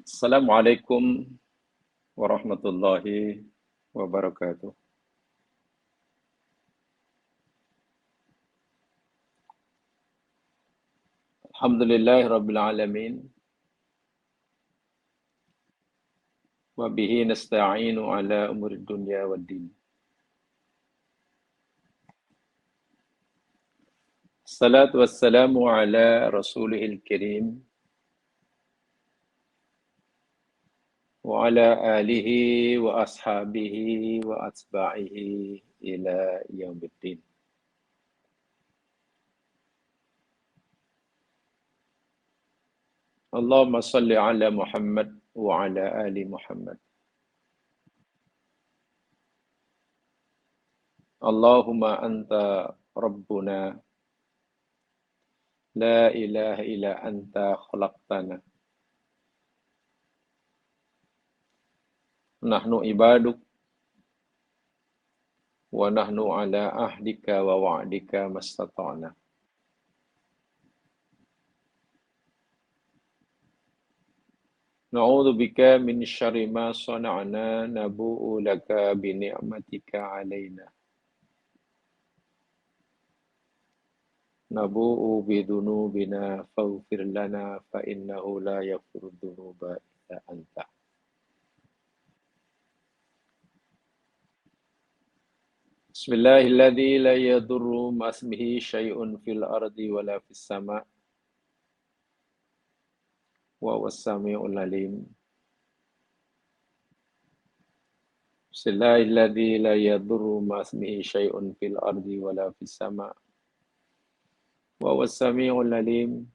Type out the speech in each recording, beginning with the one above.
Assalamualaikum warahmatullahi wabarakatuh. Alhamdulillahi rabbil alamin. Wa bihi nasta'inu ala umuri dunya waddin. Salatu wassalamu ala rasulihil karim wa ala alihi wa ashabihi wa atba'ihi ila yaumiddin. Allahumma salli ala Muhammad wa ala ali Muhammad. Allahumma anta rabbuna la ilaha illa anta khalaqtana. Nahnu ibaduk wa nahnu ala ahdika wa wa'dika mastata'na. Na'udzu bika min syarri ma sana'na nabu'u laka bi ni'matika 'alaina. Nabu'u bi dzunubina faghfir lana fa innahu la yaghfiru dzunuba illa anta. Bismillahilladzi la yadurru ma'asmihi syai'un fil ardi wala fis sama' wa huwas sami'ul 'alim. Bismillahilladzi la yadurru ma'asmihi syai'un fil ardi wala fis sama' wa huwas sami'ul 'alim.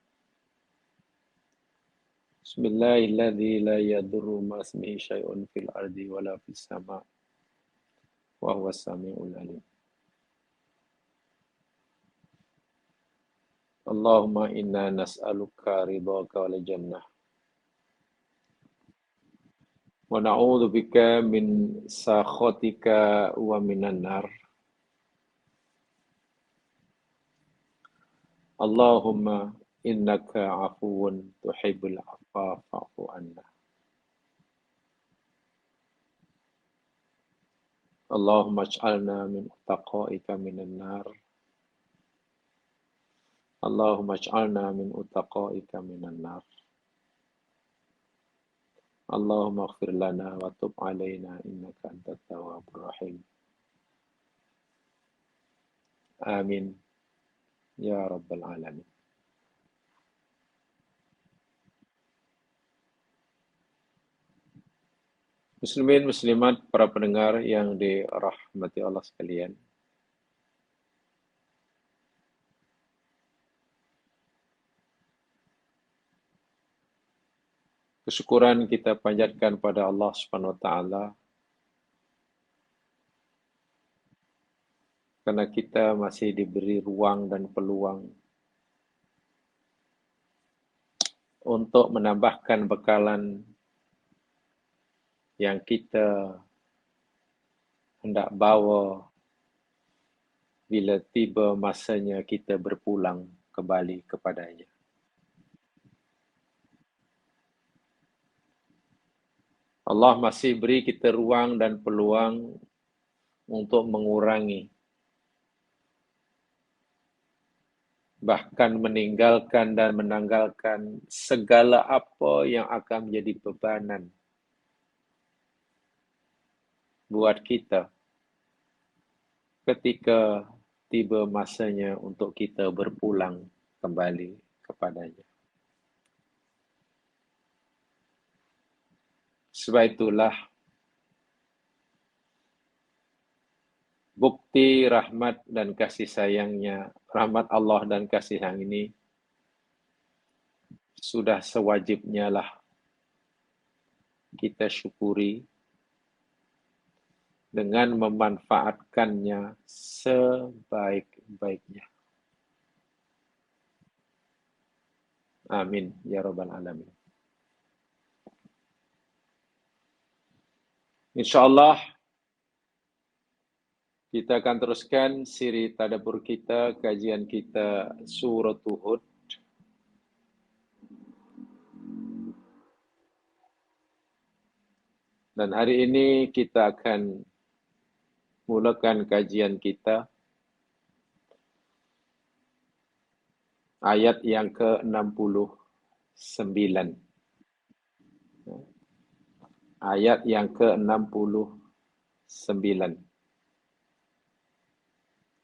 Bismillahilladzi la yadurru ma'asmihi syai'un fil ardi wala fis sama' wa huwas sami'ul 'alim. Allahumma inna nas'aluka ridhaka wal jannah wa na'udzu bika min sakhatika wa minan nar. Allahumma innaka 'afuwun tuhibbul 'afwa fa'fu 'anna. Allahumma ij'alna min utaqaika minan nar. Allahumma ij'alna min utaqaika minan nar. Allahumma ighfir lana wa tub 'alaina innaka antat tawwabur rahim. Amin ya rabbal alamin. Muslimin muslimat para pendengar yang dirahmati Allah sekalian. Kesyukuran kita panjatkan pada Allah Subhanahu wa taala karena kita masih diberi ruang dan peluang untuk menambahkan bekalan yang kita hendak bawa bila tiba masanya kita berpulang kembali kepadanya. Allah masih beri kita ruang dan peluang untuk mengurangi, bahkan meninggalkan dan menanggalkan segala apa yang akan menjadi bebanan buat kita ketika tiba masanya untuk kita berpulang kembali kepadanya. Sebab itulah bukti rahmat dan kasih sayangnya, rahmat Allah dan kasih sayang ini sudah sewajibnya lah kita syukuri dengan memanfaatkannya sebaik-baiknya. Amin ya rabbal alamin. InsyaAllah kita akan teruskan siri tadabbur kita, kajian kita Surah Hud. Dan hari ini kita akan mulakan kajian kita ayat yang ke-69. Ayat yang ke-69.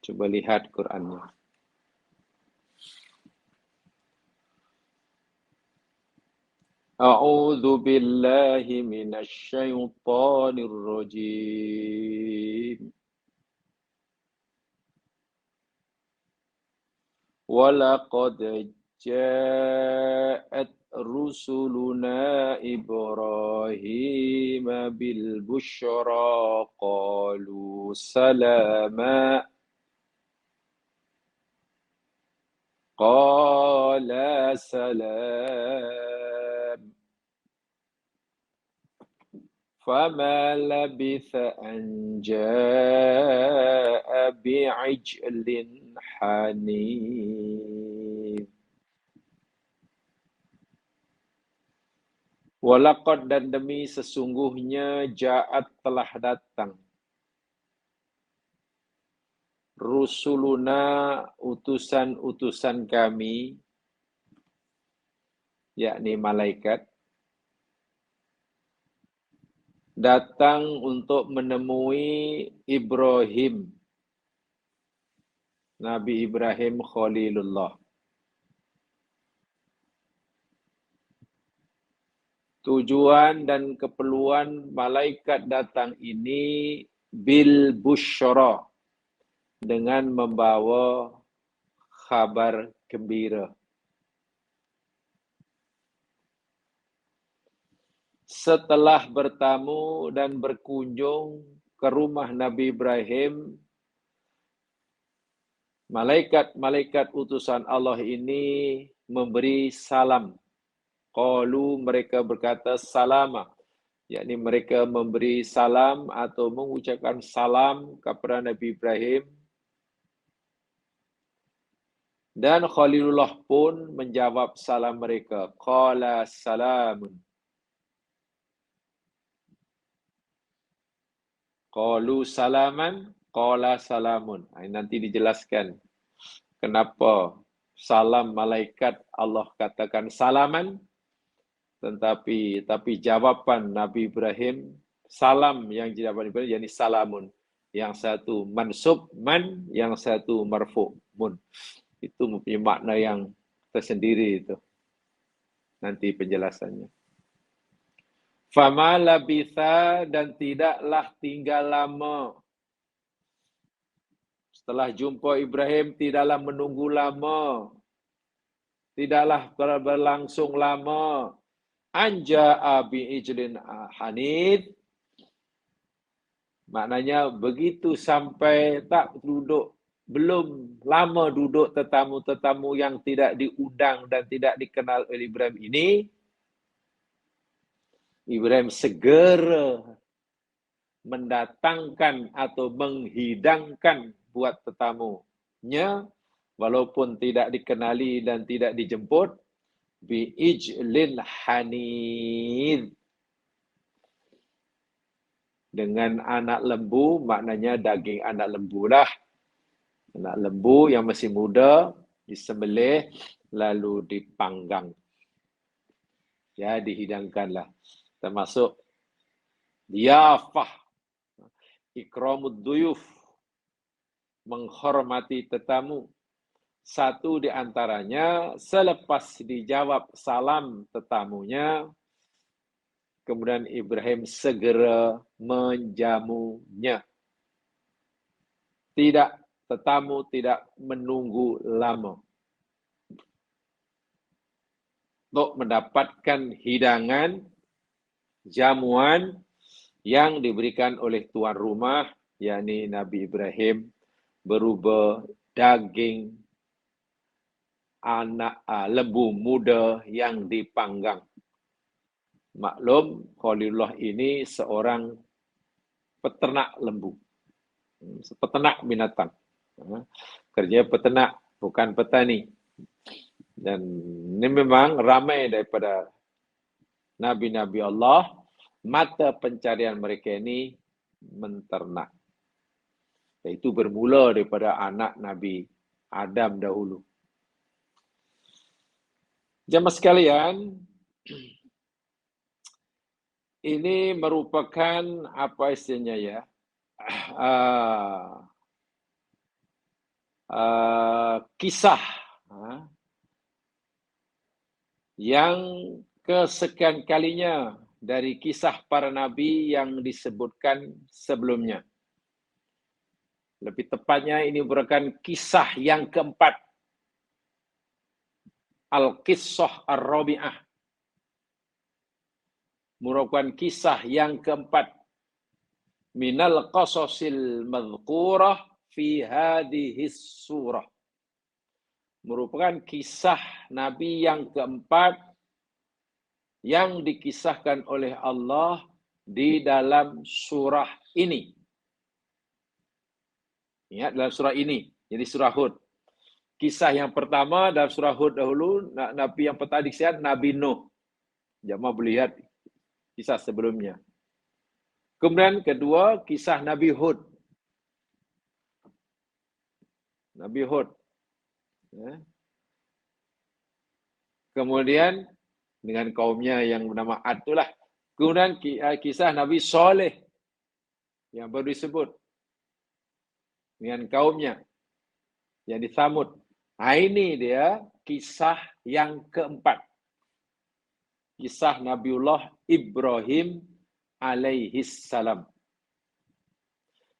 Cuba lihat Qurannya. A'udzu billahi minasy syaithanir rajim. Walaqad ja'at rusuluna Ibrahim bil busyra qalu salama qala salam fama labitha an ja'a bi'ijlin hanif. Walaqad dan demi sesungguhnya ja'at telah datang rusuluna utusan-utusan kami, yakni malaikat, datang untuk menemui Ibrahim, Nabi Ibrahim Khalilullah. Tujuan dan keperluan malaikat datang ini bil busyra, dengan membawa kabar gembira. Setelah bertamu dan berkunjung ke rumah Nabi Ibrahim, malaikat-malaikat utusan Allah ini memberi salam. Qalu, mereka berkata salama, yakni mereka memberi salam atau mengucapkan salam kepada Nabi Ibrahim. Dan Khalilullah pun menjawab salam mereka. Qala salamun. Qalu salaman, qala salamun. Nanti dijelaskan kenapa salam malaikat Allah katakan salaman, tetapi jawapan Nabi Ibrahim, salam yang dijawab Ibrahim, yakni salamun. Yang satu mansub man, yang satu marfu mun. Itu mempunyai makna yang tersendiri itu. Nanti penjelasannya. Fama labitha, dan tidaklah tinggal lama. Setelah jumpa Ibrahim, tidaklah menunggu lama. Tidaklah berlangsung lama. Anja'a bi'ijlin hanid. Maknanya begitu sampai tak duduk, belum lama duduk tetamu-tetamu yang tidak diundang dan tidak dikenal oleh Ibrahim ini, Ibrahim segera mendatangkan atau menghidangkan buat tetamunya, walaupun tidak dikenali dan tidak dijemput, bi'ijlin hanid, dengan anak lembu, maknanya daging anak lembu lah. Anak lembu yang masih muda, disembelih, lalu dipanggang. Ya, dihidangkanlah. Termasuk diyafah, ikramud duyuf, menghormati tetamu. Satu di antaranya, selepas dijawab salam tetamunya, kemudian Ibrahim segera menjamunya. Tetamu tidak menunggu lama untuk mendapatkan hidangan, jamuan yang diberikan oleh tuan rumah, yakni Nabi Ibrahim, berupa daging anak lembu muda yang dipanggang. Maklum, Khalilullah ini seorang peternak lembu, peternak binatang. Kerja peternak, bukan petani. Dan ini memang ramai daripada Nabi-Nabi Allah mata pencarian mereka ini menternak. Itu bermula daripada anak Nabi Adam dahulu. Jemaah sekalian, ini merupakan apa istilahnya ya? Kisah yang kesekian kalinya dari kisah para nabi yang disebutkan sebelumnya. Lebih tepatnya ini merupakan kisah yang keempat. Al-Qissah Ar-Rabi'ah. Merupakan kisah yang keempat. Minal qasasil madhkurah fi hadihis surah. Merupakan kisah Nabi yang keempat yang dikisahkan oleh Allah di dalam surah ini. Ingat, dalam surah ini, jadi surah Hud. Kisah yang pertama dalam surah Hud dahulu, Nabi yang pertama dikisahkan Nabi Nuh. Jemaah boleh lihat kisah sebelumnya. Kemudian kedua, kisah Nabi Hud. Nabi Hud. Kemudian dengan kaumnya yang bernama Ad itulah. Kemudian kisah Nabi Saleh yang baru disebut dengan kaumnya yang di Tsamud. Nah, ini dia kisah yang keempat. Kisah Nabiullah Ibrahim alaihis salam.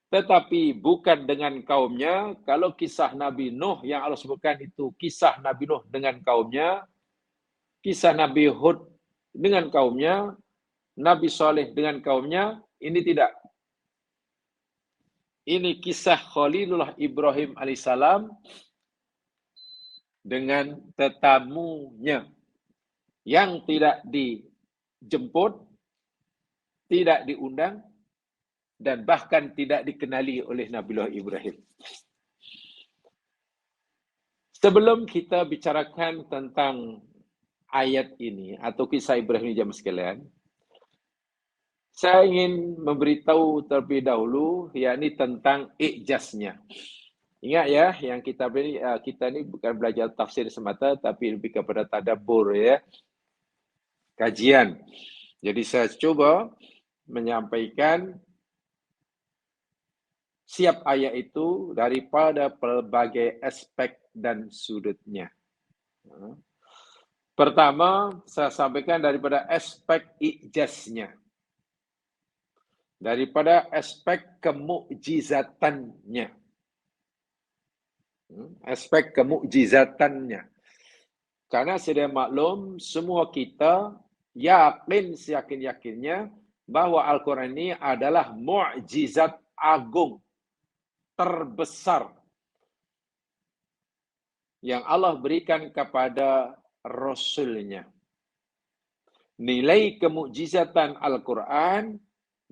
Tetapi bukan dengan kaumnya. Kalau kisah Nabi Nuh yang Allah sebutkan itu kisah Nabi Nuh dengan kaumnya, kisah Nabi Hud dengan kaumnya, Nabi Saleh dengan kaumnya, ini tidak. Ini kisah Khalilullah Ibrahim alaihissalam dengan tetamunya yang tidak dijemput, tidak diundang, dan bahkan tidak dikenali oleh Nabiullah Ibrahim. Sebelum kita bicarakan tentang ayat ini atau kisah Ibrahim jemaah sekalian, saya ingin memberitahu terlebih dahulu yakni tentang ijaznya. Ingat ya, yang kita ini bukan belajar tafsir semata tapi lebih kepada tadabbur ya. Kajian. Jadi saya coba menyampaikan setiap ayat itu daripada pelbagai aspek dan sudutnya. Pertama, saya sampaikan daripada aspek ijaznya. Daripada aspek kemukjizatannya. Aspek kemukjizatannya. Karena sedia maklum, semua kita yakin seyakin-yakinnya bahwa Al-Quran ini adalah mukjizat agung, terbesar yang Allah berikan kepada Rasulnya. Nilai kemukjizatan Al-Quran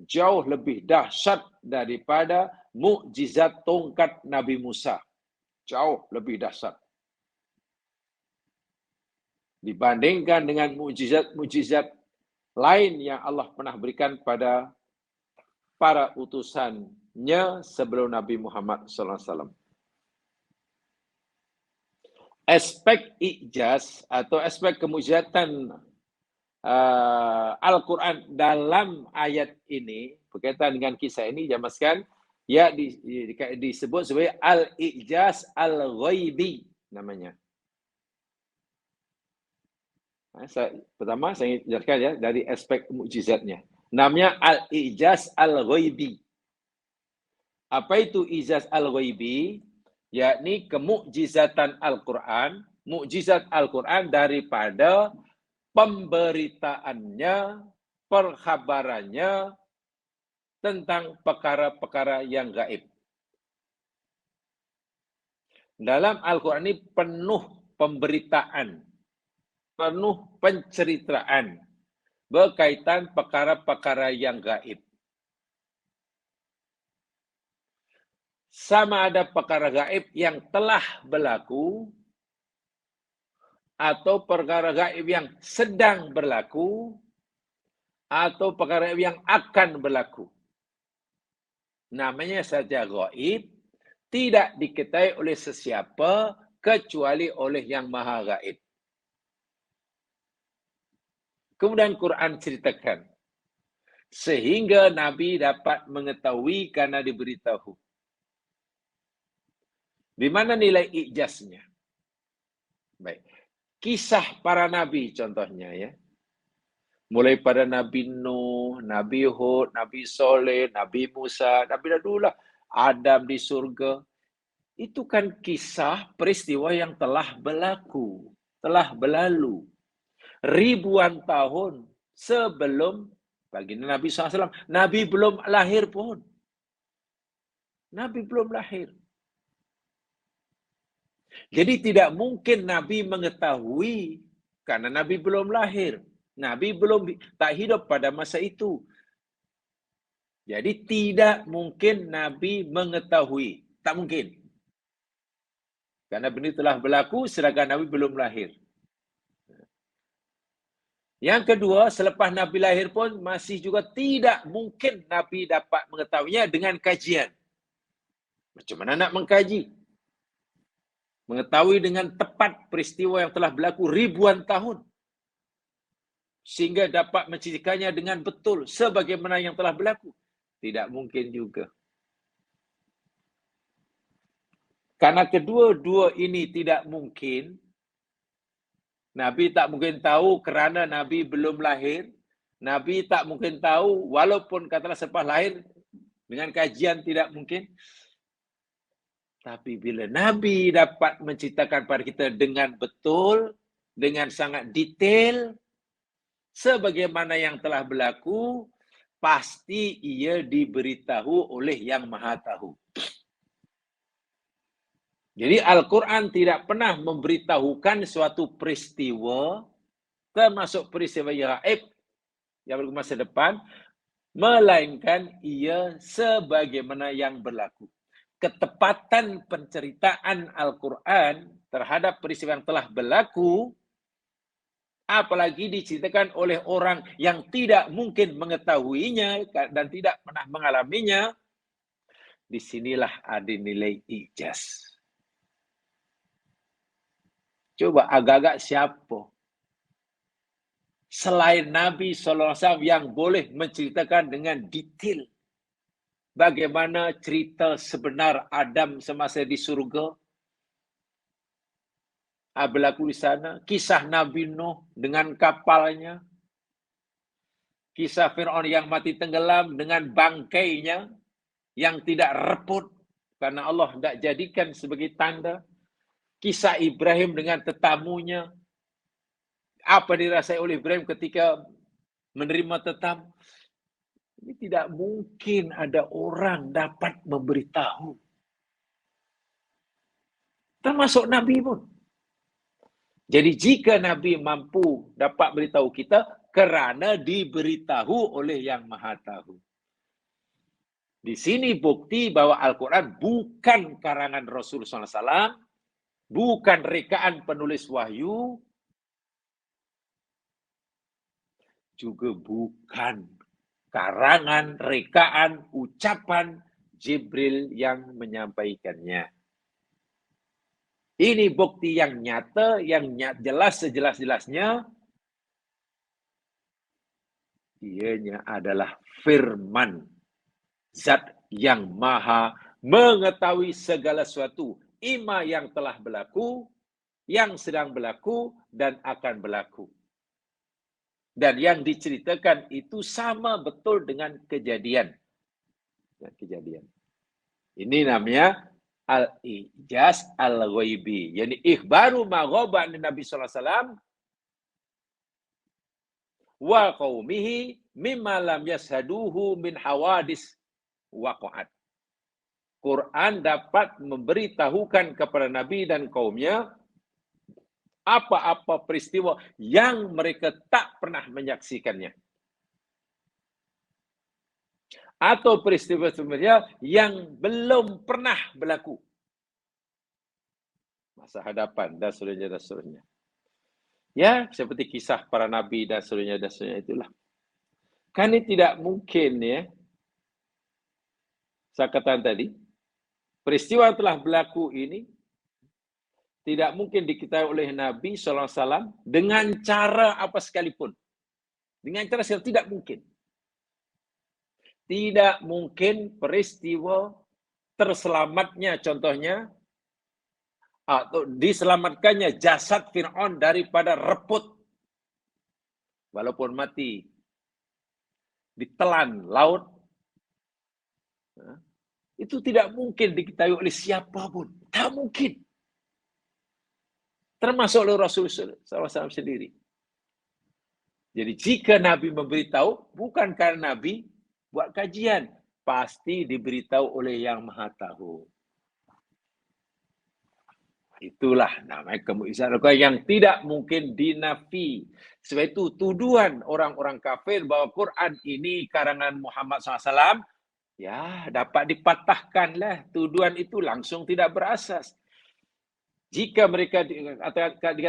jauh lebih dahsyat daripada mukjizat tongkat Nabi Musa. Jauh lebih dahsyat. Dibandingkan dengan mukjizat-mukjizat lain yang Allah pernah berikan pada para utusannya sebelum Nabi Muhammad SAW. Aspek ijaz atau aspek kemukjizatan Al-Quran dalam ayat ini, berkaitan dengan kisah ini, jemaah sekalian, ya disebut sebagai al-ijaz al-ghaibi namanya. Pertama saya ingin jelaskan ya dari aspek mukjizatnya. Namanya al-ijaz al-ghaibi. Apa itu ijaz al-ghaibi? Yakni kemukjizatan Al-Quran, mukjizat Al-Quran daripada pemberitaannya, perkhabarannya tentang perkara-perkara yang gaib. Dalam Al-Quran ini penuh pemberitaan, penuh penceritaan berkaitan perkara-perkara yang gaib. Sama ada perkara gaib yang telah berlaku atau perkara gaib yang sedang berlaku atau perkara yang akan berlaku. Namanya saja gaib, tidak diketahui oleh sesiapa kecuali oleh yang maha gaib. Kemudian Quran ceritakan, sehingga Nabi dapat mengetahui karena diberitahu. Di mana nilai ijaznya? Baik. Kisah para nabi contohnya ya. Mulai pada Nabi Nuh, Nabi Hud, Nabi Soleh, Nabi Musa, Nabi Dahulu, Adam di surga. Itu kan kisah peristiwa yang telah berlaku, telah berlalu. Ribuan tahun sebelum baginda Nabi SAW. Nabi belum lahir pun. Nabi belum lahir. Jadi tidak mungkin Nabi mengetahui karena Nabi belum lahir. Nabi belum tak hidup pada masa itu. Jadi tidak mungkin Nabi mengetahui. Tak mungkin. Karena benda telah berlaku sedangkan Nabi belum lahir. Yang kedua, selepas Nabi lahir pun masih juga tidak mungkin Nabi dapat mengetahuinya dengan kajian. Macam mana nak mengkaji? Mengetahui dengan tepat peristiwa yang telah berlaku ribuan tahun. Sehingga dapat menceritakannya dengan betul sebagaimana yang telah berlaku. Tidak mungkin juga. Karena kedua-dua ini tidak mungkin, Nabi tak mungkin tahu kerana Nabi belum lahir. Nabi tak mungkin tahu walaupun katalah selepas lahir dengan kajian tidak mungkin. Tapi bila Nabi dapat menceritakan pada kita dengan betul, dengan sangat detail, sebagaimana yang telah berlaku, pasti ia diberitahu oleh yang maha tahu. Jadi Al-Quran tidak pernah memberitahukan suatu peristiwa, termasuk peristiwa gaib yang berlaku masa depan, melainkan ia sebagaimana yang berlaku. Ketepatan penceritaan Al-Quran terhadap peristiwa yang telah berlaku, apalagi diceritakan oleh orang yang tidak mungkin mengetahuinya dan tidak pernah mengalaminya, disinilah ada nilai ijaz. Coba agak-agak siapa selain Nabi SAW yang boleh menceritakan dengan detail bagaimana cerita sebenar Adam semasa di surga berlaku di sana, kisah Nabi Nuh dengan kapalnya, kisah Fir'aun yang mati tenggelam dengan bangkainya yang tidak reput karena Allah tidak jadikan sebagai tanda, kisah Ibrahim dengan tetamunya, apa dirasai oleh Ibrahim ketika menerima tetamu. Ini tidak mungkin ada orang dapat memberitahu. Termasuk Nabi pun. Jadi jika Nabi mampu dapat beritahu kita, kerana diberitahu oleh yang maha tahu. Di sini bukti bahwa Al-Quran bukan karangan Rasulullah SAW, bukan rekaan penulis wahyu, juga bukan karangan, rekaan, ucapan Jibril yang menyampaikannya. Ini bukti yang nyata, yang jelas sejelas-jelasnya. Ianya adalah firman. Zat yang maha mengetahui segala sesuatu. Ima yang telah berlaku, yang sedang berlaku, dan akan berlaku. Dan yang diceritakan itu sama betul dengan kejadian. Ini namanya al-ijaz al-ghaibi. Yani ikhbaru ma ghaba an Nabi sallallahu alaihi wasallam wa qaumihi mimma lam yashaduhu min hawadis waqa'at. Quran dapat memberitahukan kepada Nabi dan kaumnya apa-apa peristiwa yang mereka tak pernah menyaksikannya. Atau peristiwa sebenarnya yang belum pernah berlaku. Masa hadapan dan seterusnya. Ya, seperti kisah para nabi dan seterusnya itulah. Kan ini tidak mungkin ya. Saya katakan tadi, peristiwa yang telah berlaku ini tidak mungkin diketahui oleh Nabi SAW dengan cara apa sekalipun. Dengan cara tidak mungkin. Tidak mungkin peristiwa terselamatnya contohnya atau diselamatkannya jasad Fir'aun daripada reput walaupun mati ditelan laut, itu tidak mungkin diketahui oleh siapapun. Tak mungkin. Termasuk oleh Rasulullah SAW sendiri. Jadi jika Nabi memberitahu, bukan karena Nabi buat kajian, pasti diberitahu oleh Yang Maha Tahu. Itulah namanya kemukjizatan yang tidak mungkin dinafi. Sebab itu tuduhan orang-orang kafir bahwa Quran ini karangan Muhammad SAW, ya dapat dipatahkanlah. Tuduhan itu langsung tidak berasas. Jika mereka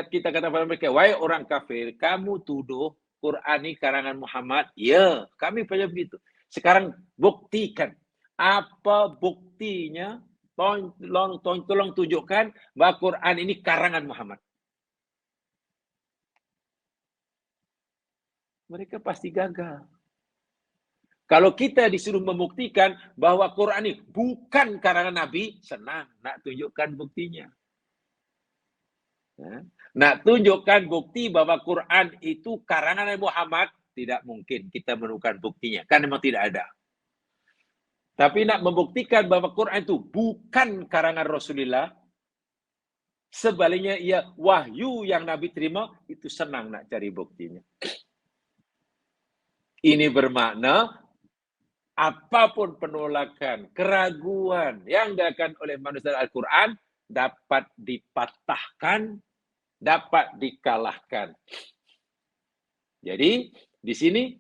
kita kata pada mereka, wahai orang kafir, kamu tuduh Quran ini karangan Muhammad. Ya, kami percaya begitu. Sekarang buktikan. Apa buktinya? Tolong tunjukkan bahwa Quran ini karangan Muhammad. Mereka pasti gagal. Kalau kita disuruh membuktikan bahwa Quran ini bukan karangan Nabi, senang nak tunjukkan buktinya. Nak tunjukkan bukti bahwa Quran itu karangan Nabi Muhammad, tidak mungkin kita menemukan buktinya. Kan memang tidak ada. Tapi nak membuktikan bahwa Quran itu bukan karangan Rasulullah, sebaliknya ia wahyu yang Nabi terima, itu senang nak cari buktinya. Ini bermakna apapun penolakan, keraguan yang dilakukan oleh manusia Al-Quran dapat dipatahkan, dapat dikalahkan. Jadi di sini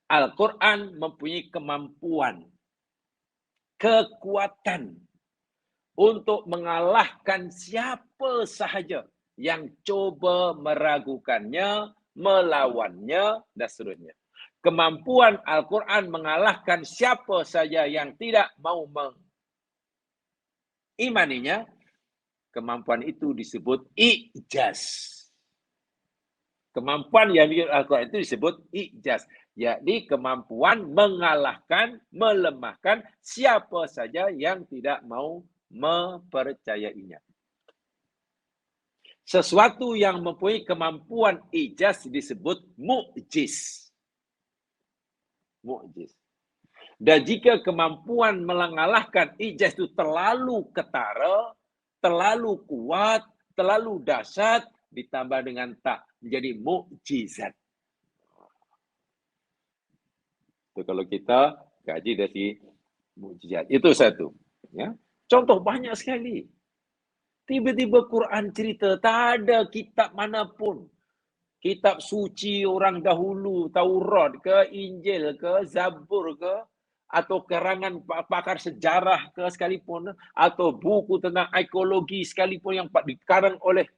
Al-Quran mempunyai kemampuan, kekuatan untuk mengalahkan siapa sahaja yang coba meragukannya, melawannya, dan seterusnya. Kemampuan Al-Quran mengalahkan siapa saja yang tidak mau mengimaninya, kemampuan itu disebut ijaz. Kemampuan yang di Al-Quran itu disebut ijaz. Jadi kemampuan mengalahkan, melemahkan siapa saja yang tidak mau mempercayainya. Sesuatu yang mempunyai kemampuan ijaz disebut mu'jiz. Mu'jiz. Dan jika kemampuan mengalahkan ijaz itu terlalu ketara, terlalu kuat, terlalu dahsyat, ditambah dengan tak, menjadi mukjizat. Itu kalau kita kaji dari mukjizat. Itu satu. Ya. Contoh banyak sekali. Tiba-tiba Quran cerita, tak ada kitab manapun. Kitab suci orang dahulu, Taurat ke, Injil ke, Zabur ke, atau karangan pakar sejarah ke sekalipun, atau buku tentang ekologi sekalipun yang dikarang oleh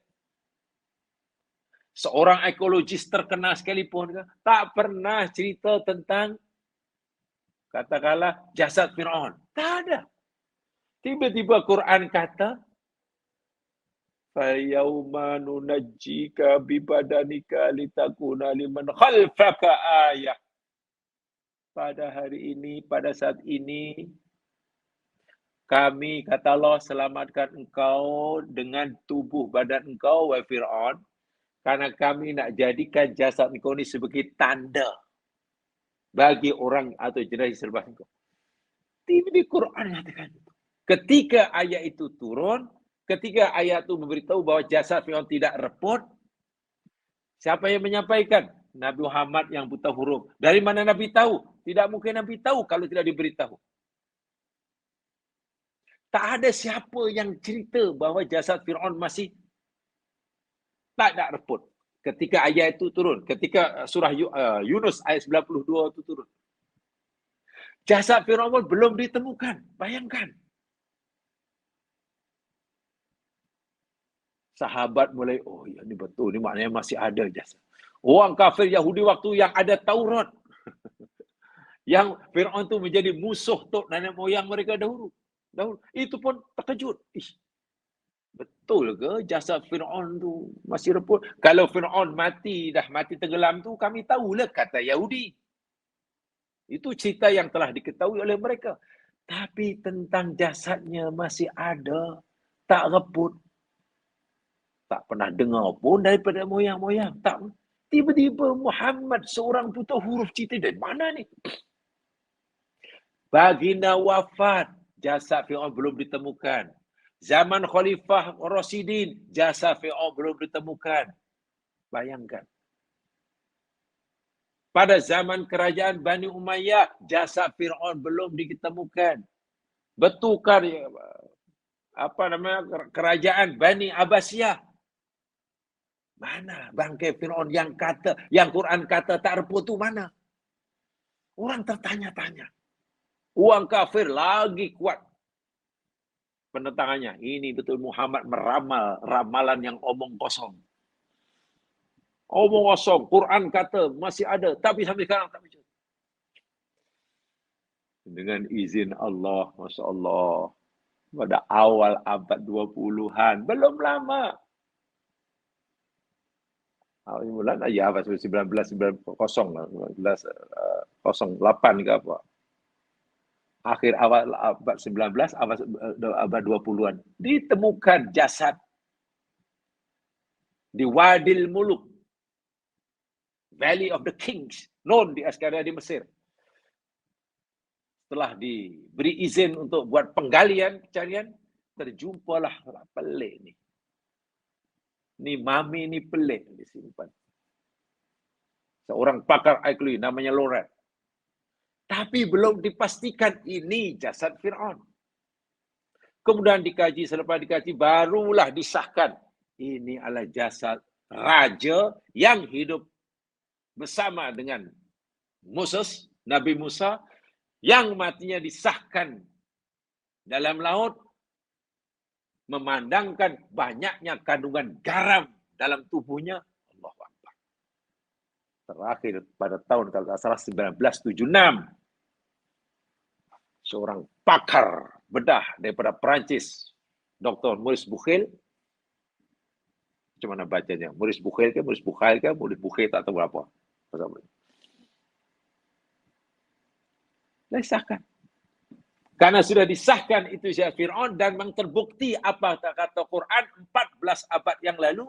seorang ekologis terkenal sekalipun, tak pernah cerita tentang katakanlah jasad Fir'aun. Tak ada. Tiba-tiba Quran kata, فَيَوْمَ نُنَجِّيكَ بِبَدَنِكَ لِتَكُونَ لِمَنْ خَلْفَكَ آيَةً. Pada hari ini, pada saat ini, kami, kata Allah, selamatkan engkau dengan tubuh badan engkau, wahai Fir'aun, karena kami nak jadikan jasad engkau ini sebagai tanda bagi orang atau generasi selepas engkau. Di Quran katakan. Ketika ayat itu turun, ketika ayat itu memberitahu bahwa jasad Fir'aun tidak repot, siapa yang menyampaikan? Nabi Muhammad yang buta huruf. Dari mana Nabi tahu? Tidak mungkin Nabi tahu kalau tidak diberitahu. Tak ada siapa yang cerita bahwa jasad Fir'aun masih tak ada repot. Ketika ayat itu turun. Ketika surah Yunus ayat 92 itu turun. Jasad Fir'aun belum ditemukan. Bayangkan. Sahabat mulai, oh ya ini betul, ini maknanya masih ada jasad. Orang kafir Yahudi waktu yang ada Taurat. Yang Fir'aun tu menjadi musuh tok nenek moyang mereka dahulu. Itu pun terkejut. Betul ke jasad Fir'aun tu masih reput? Kalau Fir'aun mati tenggelam tu, kami tahulah kata Yahudi. Itu cerita yang telah diketahui oleh mereka. Tapi tentang jasadnya masih ada. Tak reput. Tak pernah dengar pun daripada moyang-moyang. Tak. Tiba-tiba Muhammad seorang putar huruf cerita dari mana ni? Baginda wafat, jasad Fir'aun belum ditemukan. Zaman Khalifah Rasidin, jasad Fir'aun belum ditemukan. Bayangkan. Pada zaman kerajaan Bani Umayyah, jasad Fir'aun belum ditemukan. Betulkan kerajaan Bani Abbasiyah. Mana bangkai Fir'aun yang Quran kata tak reput tu mana? Orang tertanya-tanya. Orang kafir lagi kuat penentangannya. Ini betul Muhammad meramal ramalan yang omong kosong. Omong kosong. Quran kata masih ada. Tapi sampai sekarang tak muncul. Dengan izin Allah, Masya Allah. Pada awal abad 20-an. Belum lama. Awal bulan ya abad 1908 ke apa. Akhir awal abad 19, abad 20-an. Ditemukan jasad di Wadil Muluk. Valley of the Kings. Known di Askaria di Mesir. Setelah diberi izin untuk buat penggalian, pencarian, terjumpalah pelik ni. Ni mami ni pelik disimpan. Seorang pakar arkeologi namanya Loren. Tapi belum dipastikan ini jasad Fir'aun. Kemudian dikaji, selepas dikaji, barulah disahkan. Ini adalah jasad raja yang hidup bersama dengan Moses, Nabi Musa, yang matinya disahkan dalam laut, memandangkan banyaknya kandungan garam dalam tubuhnya. Allahu Akbar. Terakhir pada tahun kalau tak salah 1976. Seorang pakar bedah daripada Perancis, Dr. Maurice Bucaille. Macam mana bacanya? Maurice Bucaille ke? Maurice tak tahu apa. Disahkan. Karena sudah disahkan itu jasad Fir'aun dan memang terbukti apa kata Quran 14 abad yang lalu.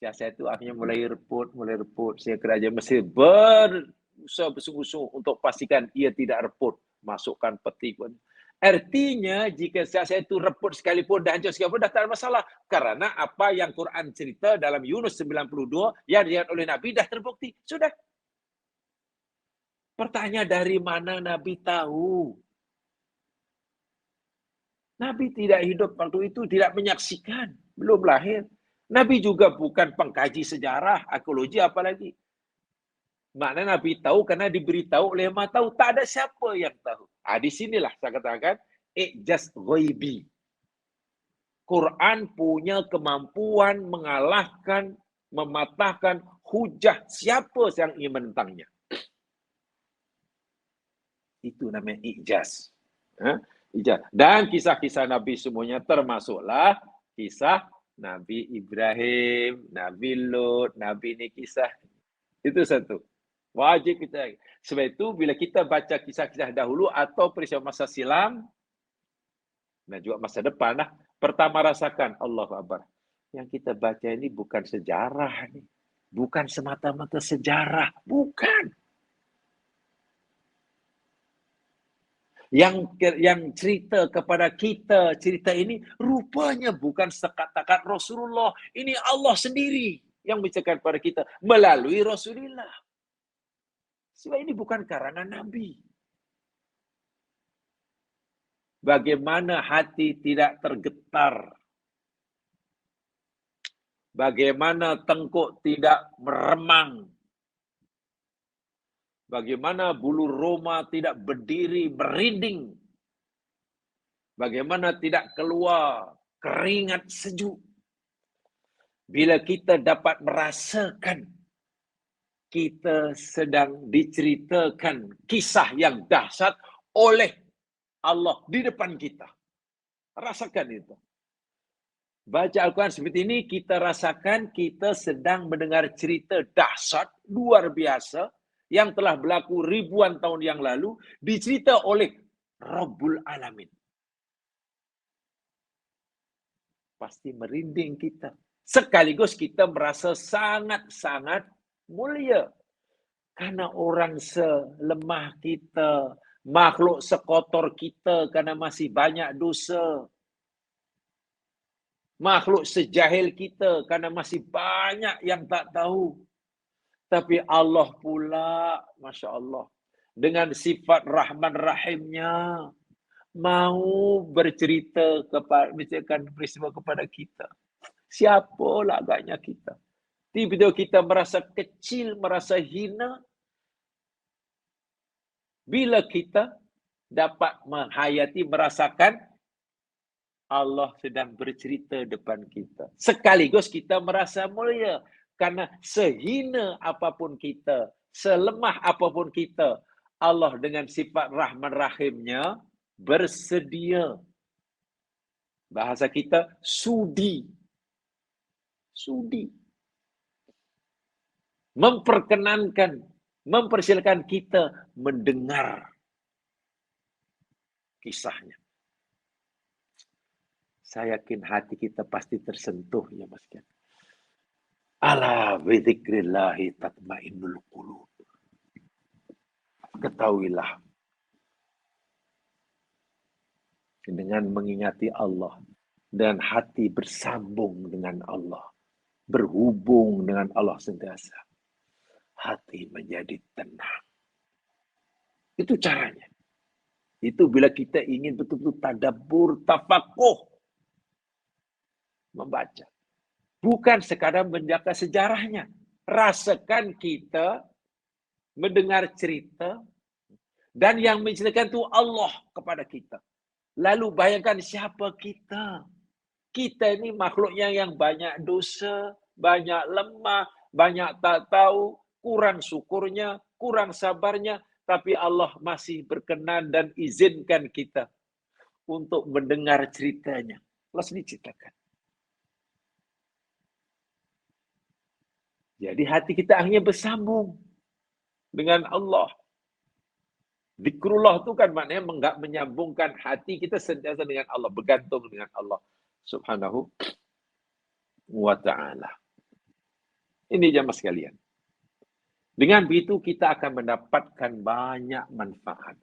Jasad itu akhirnya mulai reput. Sehingga kerajaan Mesir berusaha bersungguh-sungguh untuk pastikan ia tidak reput. Masukkan peti pun. Artinya jika jasad itu reput sekalipun dan hancur sekalipun dah tak ada masalah. Karena apa yang Quran cerita dalam Yunus 92 yang dilihat oleh Nabi dah terbukti. Sudah. Pertanyaan dari mana Nabi tahu? Nabi tidak hidup waktu itu, tidak menyaksikan. Belum lahir. Nabi juga bukan pengkaji sejarah, arkeologi apalagi. Maknanya Nabi tahu karena diberitahu oleh Maha Tahu. Tak ada siapa yang tahu. Di sinilah saya katakan, i'jaz ghaibi. Quran punya kemampuan mengalahkan, mematahkan hujah siapa yang ingin menentangnya. Itu namanya i'jaz. Dan kisah-kisah Nabi semuanya termasuklah kisah Nabi Ibrahim, Nabi Lut, Nabi ini kisah. Itu satu. Wajib kita. Sebab itu bila kita baca kisah-kisah dahulu atau peristiwa masa silam dan juga masa depan, pertama rasakan Allahu Akbar. Yang kita baca ini bukan sejarah nih. Bukan semata-mata sejarah, bukan. Yang cerita kepada kita cerita ini rupanya bukan sekat-takat Rasulullah. Ini Allah sendiri yang menceritakan kepada kita melalui Rasulullah. Sebab ini bukan karangan Nabi. Bagaimana hati tidak tergetar. Bagaimana tengkuk tidak meremang. Bagaimana bulu roma tidak berdiri merinding. Bagaimana tidak keluar keringat sejuk. Bila kita dapat merasakan kita sedang diceritakan kisah yang dahsyat oleh Allah di depan kita. Rasakan itu. Baca Al-Quran seperti ini, kita rasakan kita sedang mendengar cerita dahsyat, luar biasa, yang telah berlaku ribuan tahun yang lalu, dicerita oleh Rabbul Alamin. Pasti merinding kita. Sekaligus kita merasa sangat-sangat mulia. Karena orang selemah kita, makhluk sekotor kita karena masih banyak dosa. Makhluk sejahil kita karena masih banyak yang tak tahu. Tapi Allah pula, Masya Allah, dengan sifat Rahman Rahimnya, mau bercerita menceritakan peristiwa kepada kita. Siapalah agaknya kita. Tiba-tiba kita merasa kecil, merasa hina. Bila kita dapat menghayati, merasakan Allah sedang bercerita depan kita. Sekaligus kita merasa mulia. Karena sehina apapun kita, selemah apapun kita, Allah dengan sifat Rahman Rahimnya bersedia. Bahasa kita, sudi. Sudi. Memperkenankan, mempersilakan kita mendengar kisahnya. Saya yakin hati kita pasti tersentuh ya Mas Kian. Ala bidzikrillahi tatmainnul qulub. Ketahuilah, dengan mengingati Allah dan hati bersambung dengan Allah, berhubung dengan Allah sentiasa, hati menjadi tenang. Itu caranya. Itu bila kita ingin betul-betul tadabbur, tafakuh, membaca. Bukan sekadar menjaga sejarahnya. Rasakan kita mendengar cerita dan yang menceritakan itu Allah kepada kita. Lalu bayangkan siapa kita. Kita ini makhluknya yang banyak dosa, banyak lemah, banyak tak tahu, kurang syukurnya, kurang sabarnya, tapi Allah masih berkenan dan izinkan kita untuk mendengar ceritanya. Lalu diceritakan. Jadi hati kita akhirnya bersambung dengan Allah. Zikrullah itu kan maknanya menyambungkan hati kita sentiasa dengan Allah, bergantung dengan Allah Subhanahu wa ta'ala. Ini jamaah sekalian. Dengan begitu kita akan mendapatkan banyak manfaat.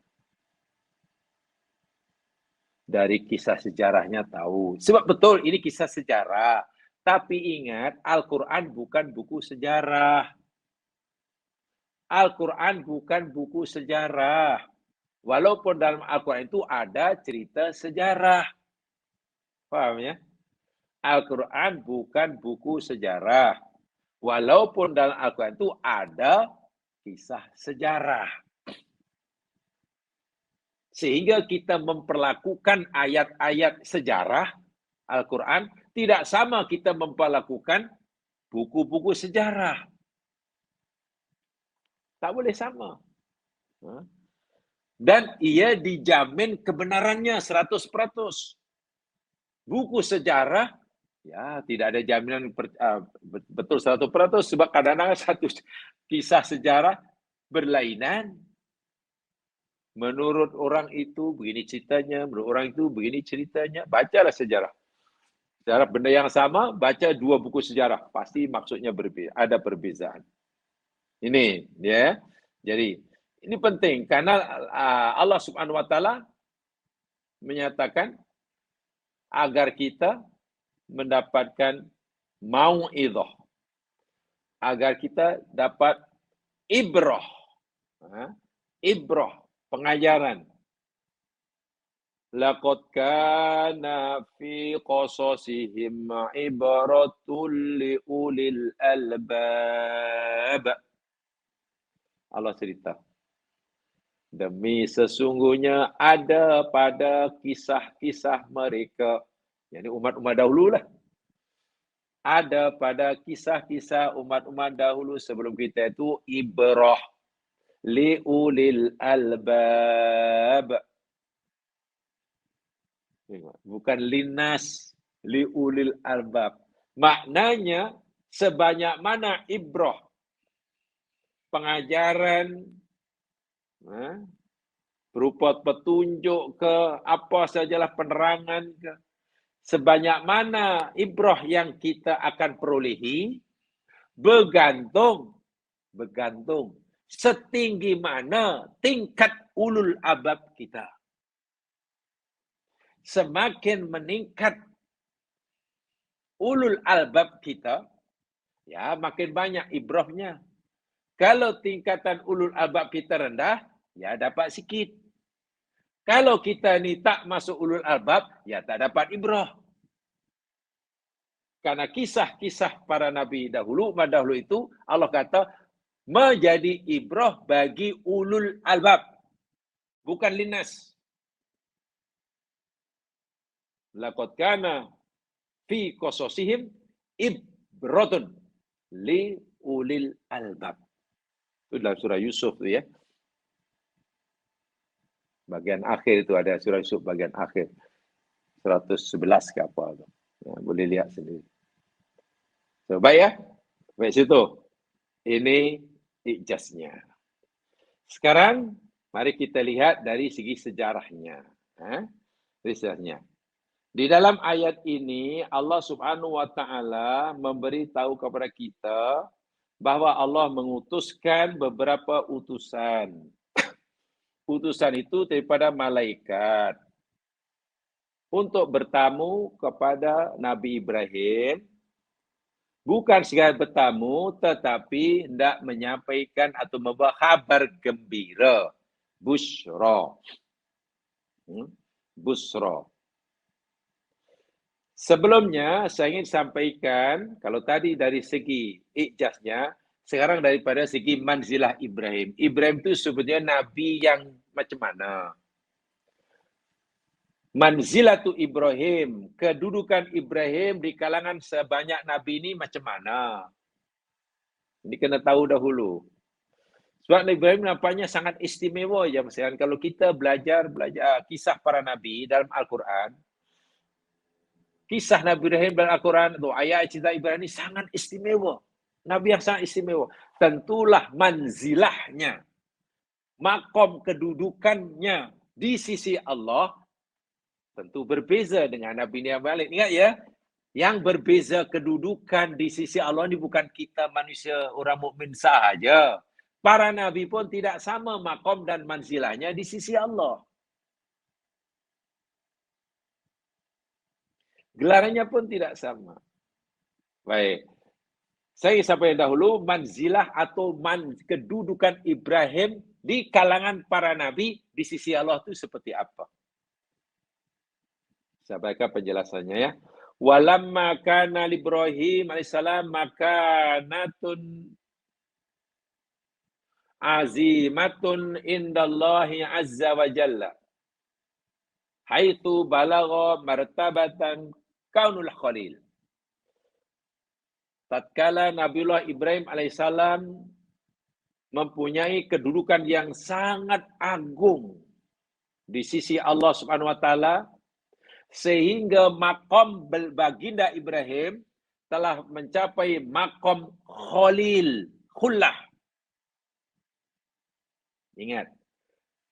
Dari kisah sejarahnya tahu. Sebab betul ini kisah sejarah. Tapi ingat, Al-Quran bukan buku sejarah. Al-Quran bukan buku sejarah. Walaupun dalam Al-Quran itu ada cerita sejarah. Paham ya? Al-Quran bukan buku sejarah. Walaupun dalam Al-Quran itu ada kisah sejarah. Sehingga kita memperlakukan ayat-ayat sejarah Al-Quran tidak sama kita memperlakukan buku-buku sejarah. Tak boleh sama. Dan ia dijamin kebenarannya 100%. Buku sejarah, ya tidak ada jaminan betul 100% sebab kadang-kadang satu kisah sejarah berlainan. Menurut orang itu begini ceritanya, menurut orang itu begini ceritanya. Bacalah sejarah. Sejarah benda yang sama, baca dua buku sejarah. Pasti maksudnya berbeda, ada perbezaan. Ini, ya. Jadi, ini penting karena Allah Subhanahu wa taala menyatakan agar kita mendapatkan mau'idhah. Agar kita dapat ibrah. Ibrah, pengajaran. Laqad kana fi qasasihim ibratul liulil albab. Allah cerita. Demi sesungguhnya ada pada kisah-kisah mereka, yakni umat-umat dahulu lah, ada pada kisah-kisah umat-umat dahulu sebelum kita itu ibrah liulil albab. Bukan linas, liulil albab. Maknanya sebanyak mana ibrah, pengajaran, berupa petunjuk ke apa sajalah penerangan ke, sebanyak mana ibrah yang kita akan perolehi bergantung setinggi mana tingkat ulul albab kita. Semakin meningkat ulul albab kita, ya makin banyak ibrahnya. Kalau tingkatan ulul albab kita rendah, ya dapat sikit. Kalau kita ni tak masuk ulul albab, ya tak dapat ibrah. Karena kisah-kisah para nabi dahulu, umat dahulu itu, Allah kata, menjadi ibrah bagi ulul albab. Bukan linas. Laqad kana fi qasasihim ibratun li ulil albab. Itu dalam surah Yusuf tu ya. Bagian akhir itu ada surah Yusuf bagian akhir. 111 ke apa tu. Ya, boleh lihat sendiri. So, baik ya. Baik situ. Ini ijaznya. Sekarang mari kita lihat dari segi sejarahnya. Sejarahnya. Di dalam ayat ini Allah Subhanahu wa taala memberitahu kepada kita bahwa Allah mengutuskan beberapa utusan. Utusan itu daripada malaikat untuk bertamu kepada Nabi Ibrahim. Bukan sekadar bertamu tetapi hendak menyampaikan atau membawa kabar gembira. Busyra. Busra. Sebelumnya, saya ingin sampaikan, kalau tadi dari segi ijaznya, sekarang daripada segi manzilah Ibrahim. Ibrahim itu sebenarnya Nabi yang macam mana? Manzilatu Ibrahim, kedudukan Ibrahim di kalangan sebanyak Nabi ini macam mana? Ini kena tahu dahulu. Sebab Nabi Ibrahim nampaknya sangat istimewa. Ya, misalkan kalau kita belajar kisah para Nabi dalam Al-Quran, kisah Nabi Ibrahim dalam Al-Quran, ayat cerita Ibrahim ini sangat istimewa. Nabi yang sangat istimewa. Tentulah manzilahnya, makom kedudukannya di sisi Allah, tentu berbeza dengan Nabi yang lain. Ingat ya, yang berbeza kedudukan di sisi Allah ini bukan kita manusia, orang mukmin sahaja. Para Nabi pun tidak sama makom dan manzilahnya di sisi Allah. Gelarannya pun tidak sama. Baik. Saya sampai dahulu manzilah atau kedudukan Ibrahim di kalangan para nabi di sisi Allah itu seperti apa? Saya baca penjelasannya ya. Walamma kana Ibrahim alaihissalam makanatun azimatun indallahi azza wa jalla. Haitsu balagha martabatan kaunul khalil. Tatkala Nabiullah Ibrahim alaihissalam mempunyai kedudukan yang sangat agung di sisi Allah Subhanahu wa taala, sehingga makom baginda Ibrahim telah mencapai makom khalil, khullah. Ingat,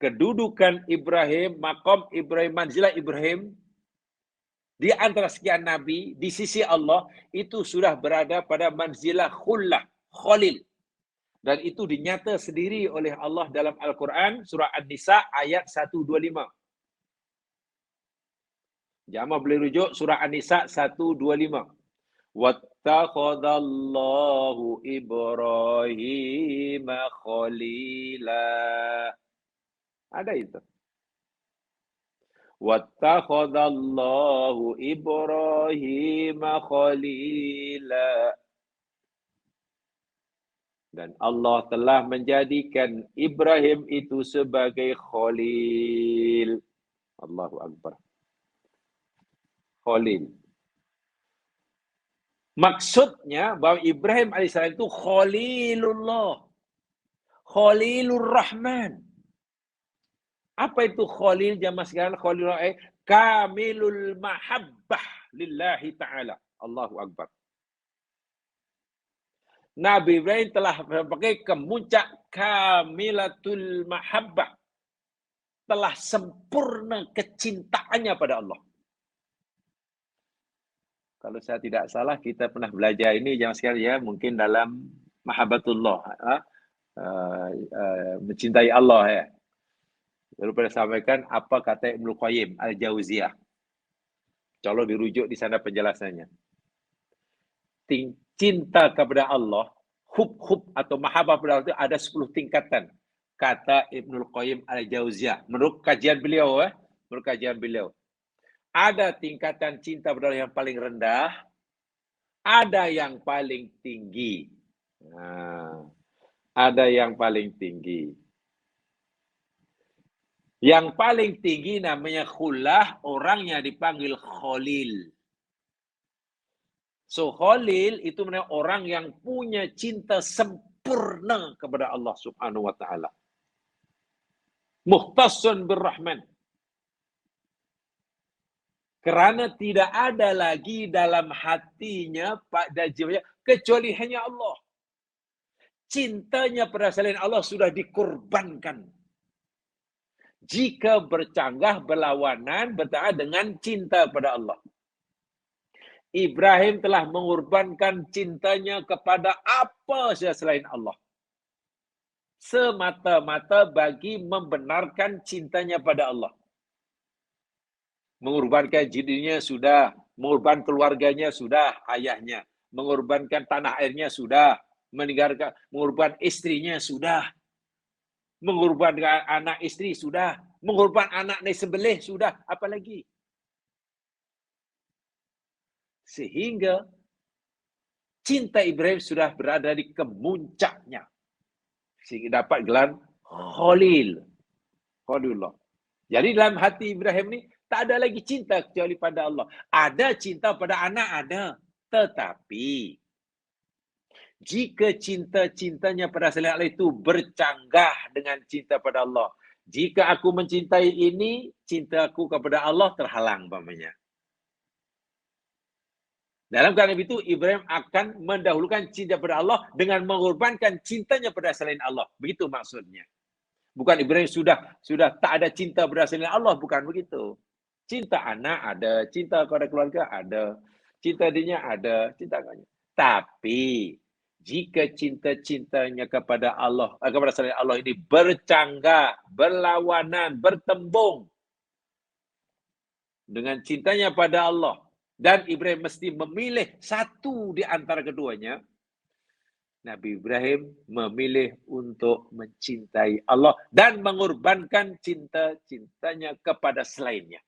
kedudukan Ibrahim, makom Ibrahim, manzilah Ibrahim di antara sekian nabi di sisi Allah itu sudah berada pada manzilah khullah, khalil. Dan itu dinyata sendiri oleh Allah dalam Al-Quran surah An-Nisa ayat 125. Jamaah boleh rujuk surah An-Nisa 125. Wattakhadallahu Ibrahim khalila. Ada itu. Wattakhadallahu Ibrahim khalila. Dan Allah telah menjadikan Ibrahim itu sebagai khalil. Allahu Akbar. Khalil. Maksudnya bahwa Ibrahim alaihissalam itu Khalilullah. Khalilur Rahman. Apa itu Khalil jamaah sekalian? Khalilullah kamilul mahabbah lillahi ta'ala. Allahu Akbar. Nabi Ibrahim telah pakai kemuncak kamilatul mahabbah. Telah sempurna kecintaannya pada Allah. Kalau saya tidak salah, kita pernah belajar ini jamaah sekalian ya, mungkin dalam mahabbatullah. Mencintai Allah ya. Lalu pada sampaikan apa kata Ibnu Qayyim Al-Jauziyah. Kalau dirujuk di sana penjelasannya. Cinta kepada Allah, hub atau mahabbah kepada Allah itu ada 10 tingkatan. Kata Ibnu Qayyim Al-Jauziyah. Menurut kajian beliau, ada tingkatan cinta kepada Allah yang paling rendah, ada yang paling tinggi. Ada yang paling tinggi. Yang paling tinggi namanya khullah, orangnya dipanggil Khalil. So Khalil itu namanya orang yang punya cinta sempurna kepada Allah Subhanahu wa taala. Muhtassun birrahman. Kerana tidak ada lagi dalam hatinya pada jiwanya kecuali hanya Allah. Cintanya pada selain Allah sudah dikorbankan. Jika bercanggah, berlawanan, bertaat dengan cinta kepada Allah. Ibrahim telah mengorbankan cintanya kepada apa saja selain Allah. Semata-mata bagi membenarkan cintanya pada Allah. Mengorbankan dirinya sudah, mengorbankan keluarganya sudah, ayahnya. Mengorbankan tanah airnya sudah, mengorbankan istrinya sudah. Mengorbankan anak istri sudah, mengorbankan anak dari sebelah sudah, apalagi. Sehingga cinta Ibrahim sudah berada di kemuncaknya. Sehingga dapat gelar Khalil. Khalilullah. Jadi dalam hati Ibrahim ni tak ada lagi cinta kecuali pada Allah. Ada cinta pada anak, ada. Tetapi jika cinta-cintanya pada selain Allah itu bercanggah dengan cinta pada Allah. Jika aku mencintai ini, cintaku kepada Allah terhalang umpamanya. Dalam keadaan itu, Ibrahim akan mendahulukan cinta pada Allah dengan mengorbankan cintanya pada selain Allah. Begitu maksudnya. Bukan Ibrahim sudah tak ada cinta pada selain Allah, bukan begitu. Cinta anak ada, cinta kepada keluarga ada, cinta dirinya ada, cinta kepada. Tapi jika cinta-cintanya kepada Allah, kepada selain Allah ini bercanggah, berlawanan, bertembung dengan cintanya pada Allah, dan Ibrahim mesti memilih satu di antara keduanya, Nabi Ibrahim memilih untuk mencintai Allah dan mengorbankan cinta-cintanya kepada selainnya.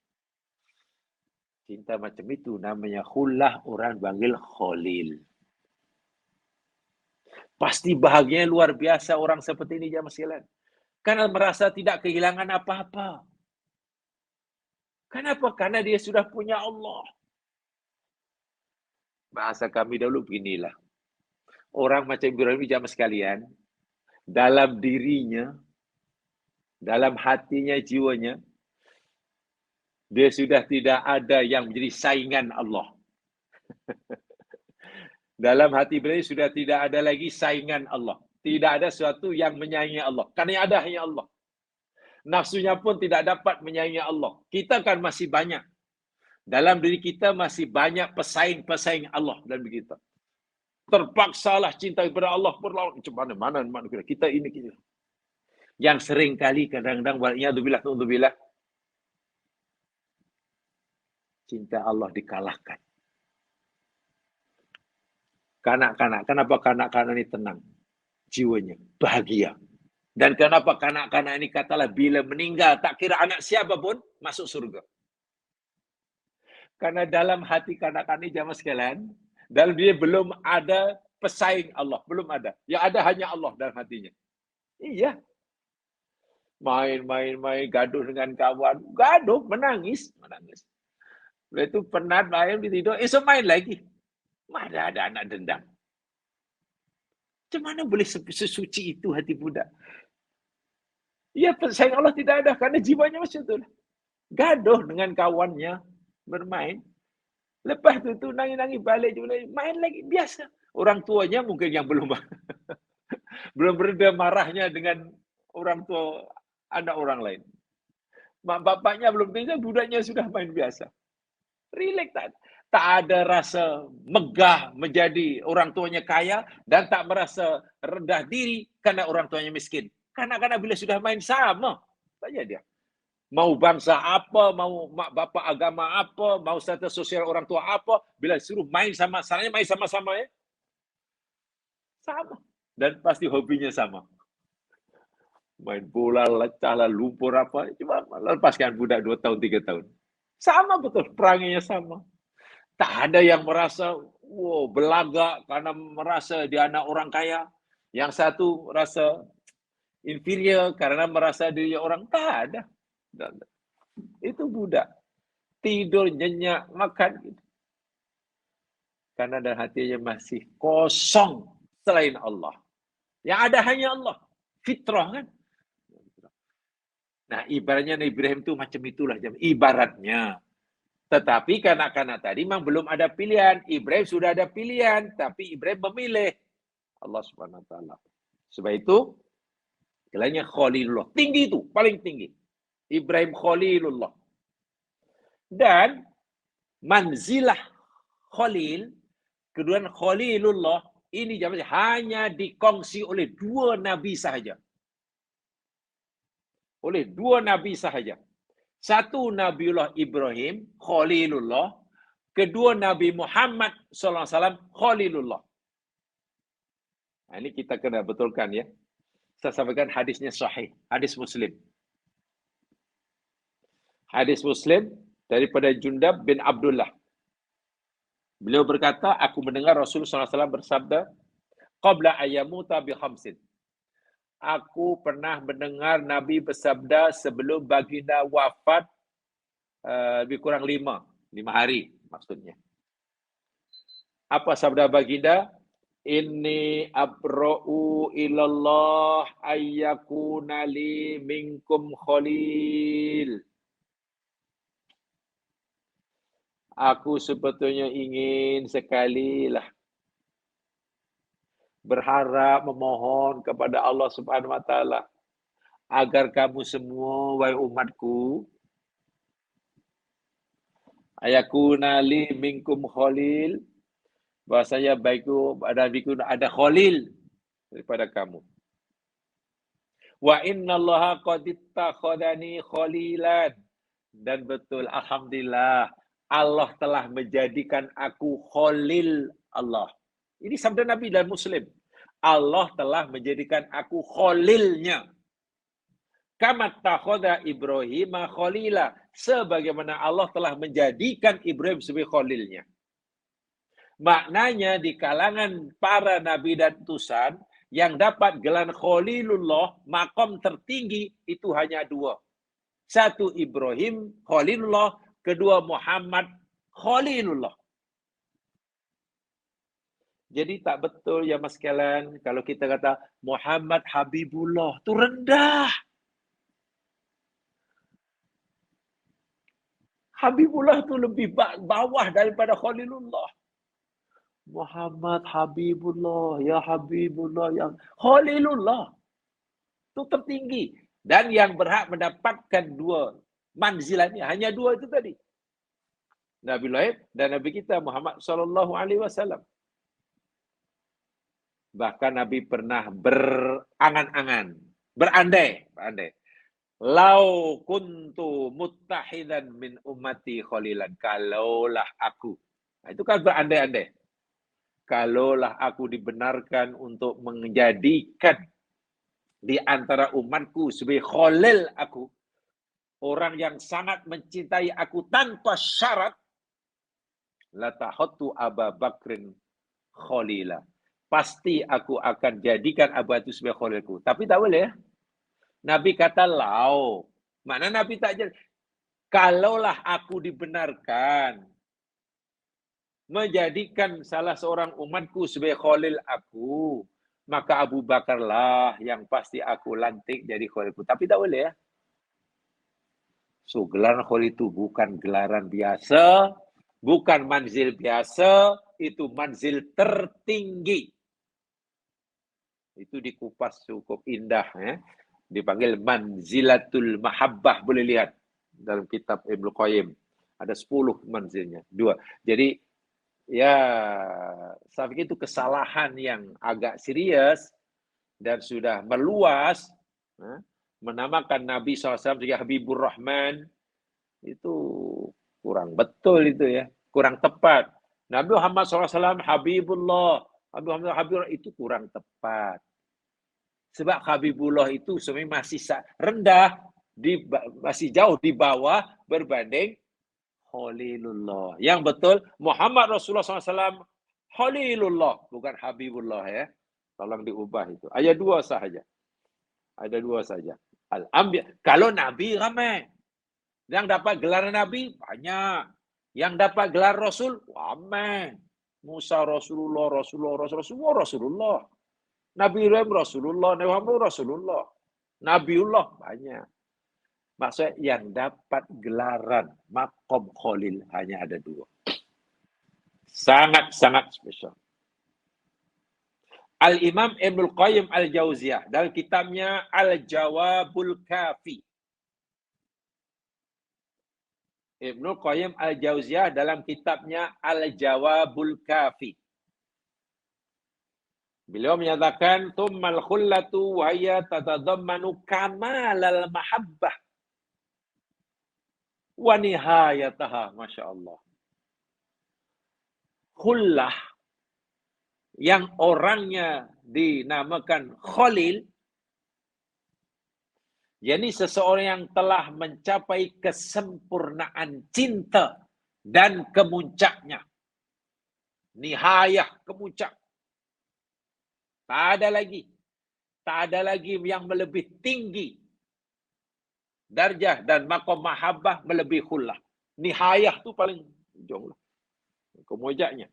Cinta macam itu namanya khullah, orang panggil Khalil. Pasti bahagianya luar biasa orang seperti ini jamaah sekalian. Karena merasa tidak kehilangan apa-apa. Kenapa? Karena dia sudah punya Allah. Bahasa kami dahulu beginilah. Orang macam Ibrahim jamaah sekalian, dalam dirinya, dalam hatinya, jiwanya, dia sudah tidak ada yang menjadi saingan Allah. Dalam hati Ibrahim sudah tidak ada lagi saingan Allah. Tidak ada sesuatu yang menyaingi Allah. Karena yang ada hanya Allah. Nafsunya pun tidak dapat menyaingi Allah. Kita kan masih banyak. Dalam diri kita masih banyak pesaing-pesaing Allah dalam diri kita. Terpaksalah cinta kepada Allah berlawan. Mana kita ini kita. Yang sering kali kadang-kadang waliyadzubillah cinta Allah dikalahkan. Kanak-kanak, kenapa kanak-kanak ini tenang? Jiwanya, bahagia. Dan kenapa kanak-kanak ini katalah bila meninggal, tak kira anak siapa pun, masuk surga. Karena dalam hati kanak-kanak ini jamaah sekalian, dalam dia belum ada pesaing Allah, belum ada. Yang ada hanya Allah dalam hatinya. Iya. Main, gaduh dengan kawan, gaduh, menangis. Lepas itu penat, main, tidur, esok main lagi. Mana ada anak dendam? Macam mana boleh sesuci itu hati budak? Ya, sayang Allah tidak ada karena jiwanya macam tu. Gaduh dengan kawannya, bermain. Lepas tu nangis-nangis balik je, main lagi biasa. Orang tuanya mungkin yang belum belum bereda marahnya dengan orang tua anak orang lain. Mak bapaknya belum tinggal, budaknya sudah main biasa. Relax tak? Tak ada rasa megah menjadi orang tuanya kaya dan tak merasa rendah diri karena orang tuanya miskin. Kanak-kanak bila sudah main sama saja dia. Mau bangsa apa, mau mak bapak agama apa, mau status sosial orang tua apa, bila suruh main sama, salahnya main sama-sama ya. Sama. Dan pasti hobinya sama. Main bola, lecah lah, lumpur apa, cuma lepaskan budak 2 tahun, 3 tahun. Sama betul, peranginya sama. Tak ada yang merasa, wow, belagak karena merasa dia anak orang kaya. Yang satu rasa inferior karena merasa dirinya orang. Tak ada. Itu budak. Tidur, nyenyak, makan. Karena dalam hatinya masih kosong selain Allah. Yang ada hanya Allah. Fitrah kan? Nah, ibaratnya Nabi Ibrahim itu macam itulah. Ibaratnya. Tetapi kanak-kanak tadi memang belum ada pilihan. Ibrahim sudah ada pilihan. Tapi Ibrahim memilih. Allah Subhanahu Wa Taala. Sebab itu, istilahnya Khalilullah. Tinggi itu, paling tinggi. Ibrahim Khalilullah. Dan manzilah Khalil, kedua Khalilullah, ini hanya dikongsi oleh 2 nabi sahaja. Oleh 2 nabi sahaja. Satu Nabiullah Ibrahim, Khalilullah. Kedua Nabi Muhammad SAW, Khalilullah. Nah, ini kita kena betulkan ya. Saya sampaikan hadisnya sahih. Hadis Muslim. Hadis Muslim daripada Jundab bin Abdullah. Beliau berkata, aku mendengar Rasulullah SAW bersabda, qabla ayyamuta bi khamsin. Aku pernah mendengar Nabi bersabda sebelum baginda wafat lebih kurang 5 hari maksudnya. Apa sabda baginda? Inni abra'u ilallah ayyakuna li minkum khalil. Aku sebetulnya ingin sekali lah berharap, memohon kepada Allah Subhanahu Wa Taala agar kamu semua, wahai umatku, ayakuna li minkum khalil, bahasanya baikku ada khalil daripada kamu. Wa innallaha qad ittakhadani khalilan, dan betul alhamdulillah Allah telah menjadikan aku khalil Allah. Ini sabda Nabi dalam Muslim. Allah telah menjadikan aku khalilnya. Kama takhadha Ibrahim khalila, sebagaimana Allah telah menjadikan Ibrahim sebagai khalilnya. Maknanya di kalangan para nabi dan utusan yang dapat gelar Khalilullah, makom tertinggi itu hanya 2. Satu Ibrahim Khalilullah, kedua Muhammad Khalilullah. Jadi tak betul ya mas sekalian kalau kita kata Muhammad Habibullah, itu rendah. Habibullah itu lebih bawah daripada Khalilullah. Muhammad Habibullah, ya Habibullah, ya Khalilullah. Itu tertinggi. Dan yang berhak mendapatkan 2 manzilah ini hanya 2 itu tadi. Nabi Ibrahim dan Nabi kita Muhammad SAW. Bahkan Nabi pernah berangan-angan, berandai. Lau kuntu muttahidan min ummati khalilan. Kalaulah aku. Nah, itu kan berandai-andai. Kalaulah aku dibenarkan untuk menjadikan di antara umatku sebagai khalil aku, orang yang sangat mencintai aku tanpa syarat, latahottu Aba Bakrin khalila. Pasti aku akan jadikan Abu Bakar sebagai khalilku. Tapi tak boleh ya. Nabi kata lau. Mana Nabi tak jadi. Kalaulah aku dibenarkan menjadikan salah seorang umatku sebagai khalil aku, maka Abu Bakarlah yang pasti aku lantik jadi khalilku. Tapi tak boleh ya. So, gelaran khalil itu bukan gelaran biasa, bukan manzil biasa, itu manzil tertinggi. Itu dikupas cukup indah ya. Dipanggil manzilatul mahabbah, boleh lihat dalam kitab Ibnu Qayyim. Ada 10 manzilnya, 2. Jadi ya, saya pikir itu kesalahan yang agak serius dan sudah meluas. Menamakan Nabi SAW sebagai Habibur Rahman, itu kurang betul itu ya. Kurang tepat. Nabi Muhammad SAW Habibullah. Habibullah itu kurang tepat. Sebab Habibullah itu sebenarnya masih rendah, masih jauh di bawah berbanding Khalilullah. Yang betul Muhammad Rasulullah SAW Khalilullah, bukan Habibullah ya. Tolong diubah itu. Ayat 2 sahaja. Ada 2 saja. Al-Anbiya. Kalau Nabi ramai. Yang dapat gelar Nabi banyak. Yang dapat gelar Rasul ramai. Musa Rasulullah, semua Rasulullah. Nabi Ibrahim Rasulullah, Nabi Muhammad Rasulullah. Nabiullah banyak. Maksudnya yang dapat gelaran maqam Khalil hanya ada 2. Sangat-sangat spesial. Al-Imam Ibnul Qayyim Al-Jauziyah dalam kitabnya Al-Jawabul Kafi. Ibnul Qayyim Al-Jauziyah dalam kitabnya Al-Jawabul Kafi. Beliau menyatakan tummal khullatu wa hiya tatadammanu kamalal mahabbah wa nihayataha, masyaallah. Khullah yang orangnya dinamakan Khalil, yakni seseorang yang telah mencapai kesempurnaan cinta dan kemuncaknya. Nihayah, kemuncak. Tak ada lagi yang melebih tinggi darjah dan maqam mahabbah melebihi khullah. Nihayah tu paling ujung lah. Kemuncaknya.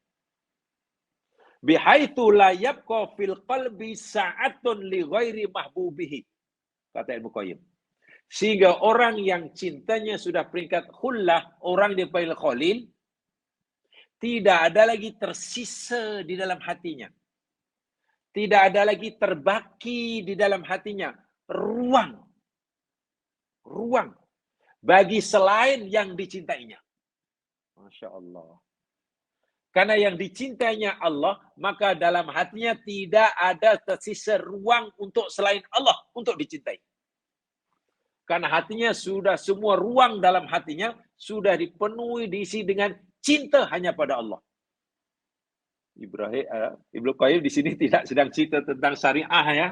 Bihaitsu la yabqa fil qalbi sa'atun li ghairi mahbubihi, kata Ibnu Qayyim. Sehingga orang yang cintanya sudah peringkat khullah, orang dia panggil khalil, tidak ada lagi tersisa di dalam hatinya. Tidak ada lagi terbaki di dalam hatinya ruang bagi selain yang dicintainya. Masya Allah. Karena yang dicintainya Allah, maka dalam hatinya tidak ada tersisa ruang untuk selain Allah untuk dicintai. Karena hatinya sudah, semua ruang dalam hatinya sudah dipenuhi, diisi dengan cinta hanya pada Allah. Ibnu Qayyim di sini tidak sedang cerita tentang syariah ya.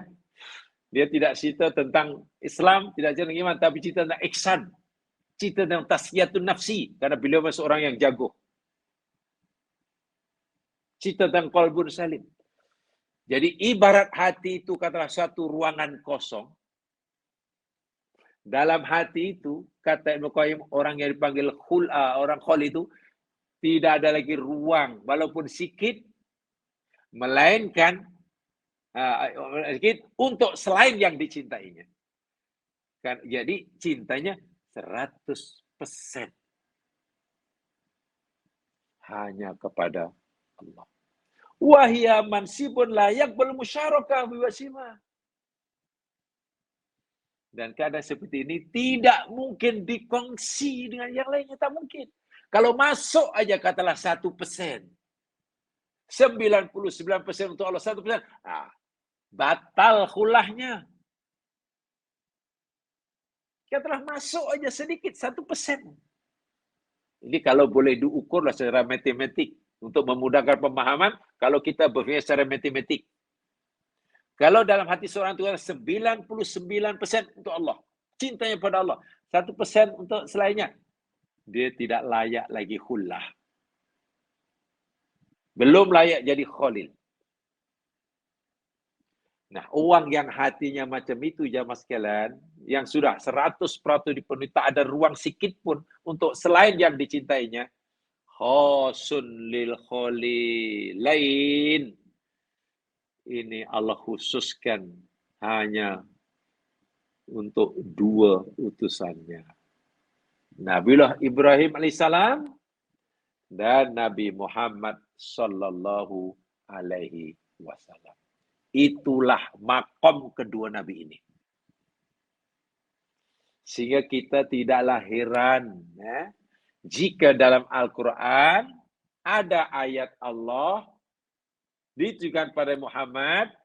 Dia tidak cerita tentang Islam, tidak cerita tentang iman, tapi cerita tentang ihsan. Cerita tentang tazkiyatun nafsi, karena beliau seorang yang jago. Cerita tentang qalbun salim. Jadi ibarat hati itu katalah satu ruangan kosong. Dalam hati itu, kata Ibnu Qayyim, orang yang dipanggil orang khul itu tidak ada lagi ruang, walaupun sedikit, melainkan untuk selain yang dicintainya. Jadi cintanya 100% hanya kepada Allah. Wahia mansibun layak bermusyarakah biwasima. Dan keadaan seperti ini tidak mungkin dikongsi dengan yang lainnya, tak mungkin. Kalau masuk aja katalah 1%. 99% untuk Allah, 1%. Batal khulahnya. Katalah masuk aja sedikit, 1%. Ini kalau boleh diukur secara matematik. Untuk memudahkan pemahaman, kalau kita berpikir secara matematik. Kalau dalam hati seorang itu 99% untuk Allah. Cintanya pada Allah. 1% untuk selainnya. Dia tidak layak lagi khullah. Belum layak jadi khalil. Nah, orang yang hatinya macam itu, jamaah sekalian, yang sudah 100% dipenuhi, tak ada ruang sikit pun untuk selain yang dicintainya, Khosun lil kholilain. Ini Allah khususkan hanya untuk dua utusannya. Nabiullah Ibrahim alaihissalam dan Nabi Muhammad sallallahu alaihi wasallam. Itulah makom kedua Nabi ini. Sehingga kita tidaklah heran jika dalam Al-Quran ada ayat Allah ditujukan pada Muhammad,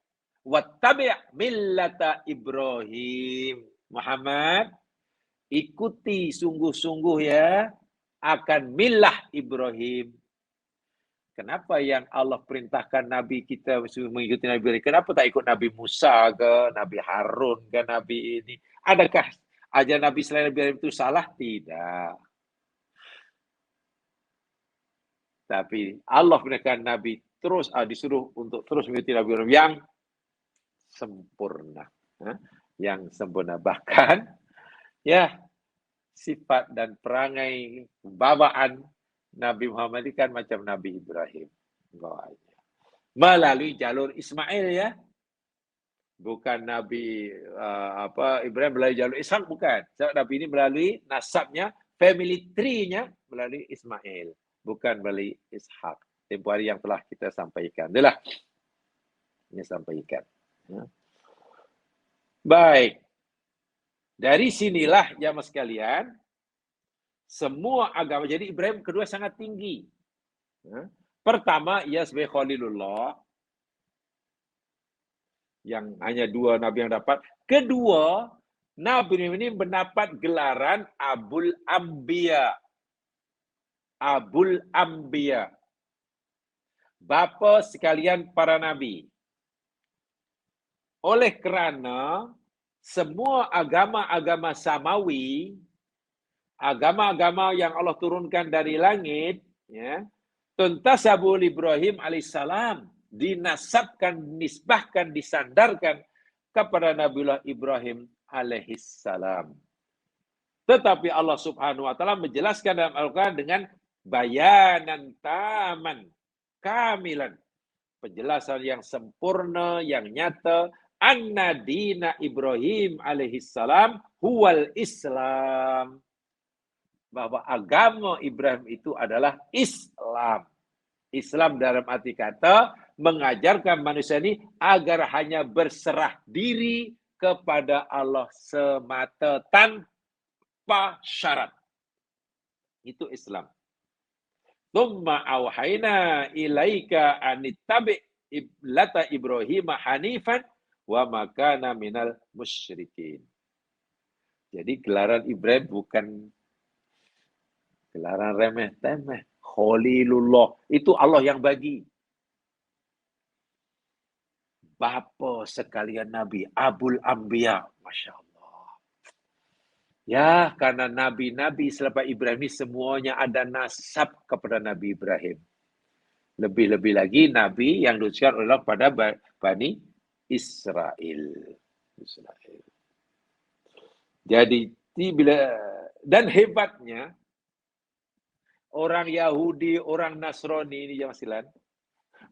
wattabi' millata Ibrahim. Muhammad, ikuti sungguh-sungguh ya akan milah Ibrahim. Kenapa yang Allah perintahkan Nabi kita mengikuti Nabi Ibrahim? Kenapa tak ikut Nabi Musa ke, Nabi Harun ke, Nabi ini? Adakah ajaran Nabi selain Nabi Ibrahim itu salah? Tidak. Tapi Allah perintahkan Nabi terus disuruh untuk terus mengikuti Nabi Ibrahim yang sempurna. Yang sempurna. Bahkan ya sifat dan perangai bawaan Nabi Muhammad ini kan macam Nabi Ibrahim. Melalui jalur Ismail ya. Bukan Nabi Ibrahim melalui jalur Ishak, bukan. Sebab Nabi ini melalui nasabnya, family tree-nya melalui Ismail. Bukan melalui Ishak. Tempoh hari yang telah kita sampaikan. Itulah. Ini sampaikan. Baik. Dari sinilah jamaah sekalian, semua agama. Jadi Ibrahim kedua sangat tinggi. Pertama, ia sebagai Khalilullah. Yang hanya dua Nabi yang dapat. Kedua, Nabi ini mendapat gelaran Abul Anbiya. Abul Anbiya. Bapa sekalian para Nabi. Oleh kerana semua agama-agama samawi, agama-agama yang Allah turunkan dari langit, ya, tuntasabu Ibrahim alaihissalam, dinasabkan, nisbahkan, disandarkan kepada Nabiullah Ibrahim alaihissalam. Tetapi Allah subhanahu wa ta'ala menjelaskan dalam Al-Quran dengan bayanan taman, kamilan. Penjelasan yang sempurna, yang nyata, anna dina Ibrahim alaihissalam huwal Islam. Bahwa agama Ibrahim itu adalah Islam. Islam dalam arti kata mengajarkan manusia ini agar hanya berserah diri kepada Allah semata tanpa syarat. Itu Islam. Tsumma auhayna ilaika anittabi' iblata Ibrahim hanifan wa makana minal musyrikin. Jadi gelaran Ibrahim bukan gelaran remeh-temeh. Khalilullah. Itu Allah yang bagi. Bapa sekalian Nabi. Abul Anbiya. Masya Allah. Ya, karena Nabi-Nabi selepas Ibrahim ini semuanya ada nasab kepada Nabi Ibrahim. Lebih-lebih lagi Nabi yang diutuskan oleh Allah pada Bani Israel. Jadi dan hebatnya orang Yahudi, orang Nasrani ini yang masilan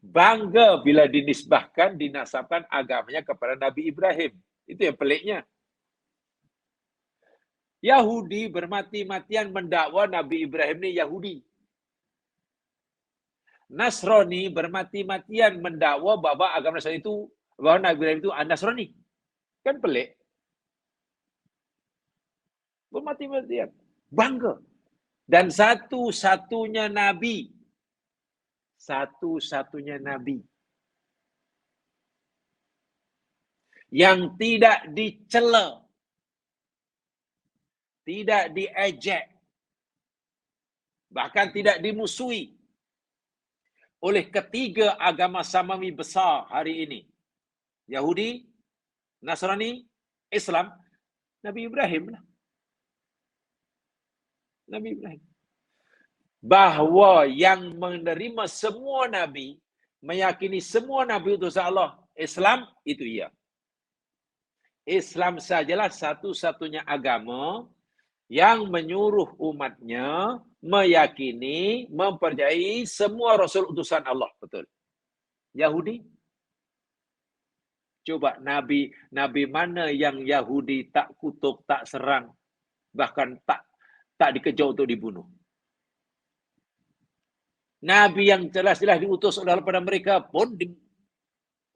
bangga bila dinisbahkan, dinasabkan agamanya kepada Nabi Ibrahim. Itu yang peliknya. Yahudi bermati-matian mendakwa Nabi Ibrahim ini Yahudi. Nasrani bermati-matian mendakwa bahwa agama Nasrani itu, bahwa Nabi Ibrahim itu Nasrani. Kan pelik. Bermati-matian. Bangga. Dan satu-satunya Nabi. Satu-satunya Nabi. Yang tidak dicela. Tidak diejek. Bahkan tidak dimusuhi. Oleh ketiga agama samawi besar hari ini. Yahudi, Nasrani, Islam, Nabi Ibrahim lah. Nabi Ibrahim. Bahawa yang menerima semua Nabi, meyakini semua Nabi utusan Allah, Islam, itu iya. Islam sajalah satu-satunya agama yang menyuruh umatnya meyakini, mempercayai semua Rasul utusan Allah. Betul. Yahudi? Coba Nabi mana yang Yahudi tak kutuk, tak serang, bahkan tak dikejar untuk dibunuh. Nabi yang jelas-jelas diutus oleh Allah pada mereka pun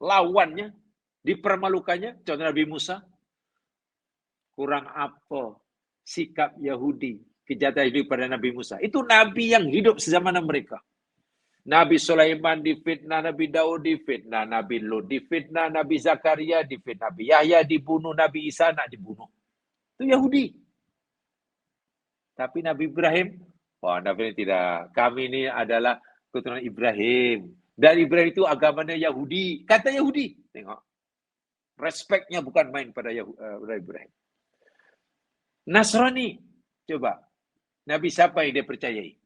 lawannya, dipermalukannya. Contoh Nabi Musa. Kurang apa sikap Yahudi, kejahatan Yahudi pada Nabi Musa? Itu Nabi yang hidup sezaman mereka. Nabi Sulaiman difitnah, Nabi Daud difitnah, Nabi Lut difitnah, Nabi Zakaria difitnah, Nabi Yahya dibunuh, Nabi Isa nak dibunuh. Itu Yahudi. Tapi Nabi Ibrahim, Nabi ini tidak. Kami ini adalah keturunan Ibrahim. Dan Ibrahim itu agamanya Yahudi. Kata Yahudi. Tengok. Respeknya bukan main pada Ibrahim. Nasrani. Coba. Nabi siapa yang dia percayai?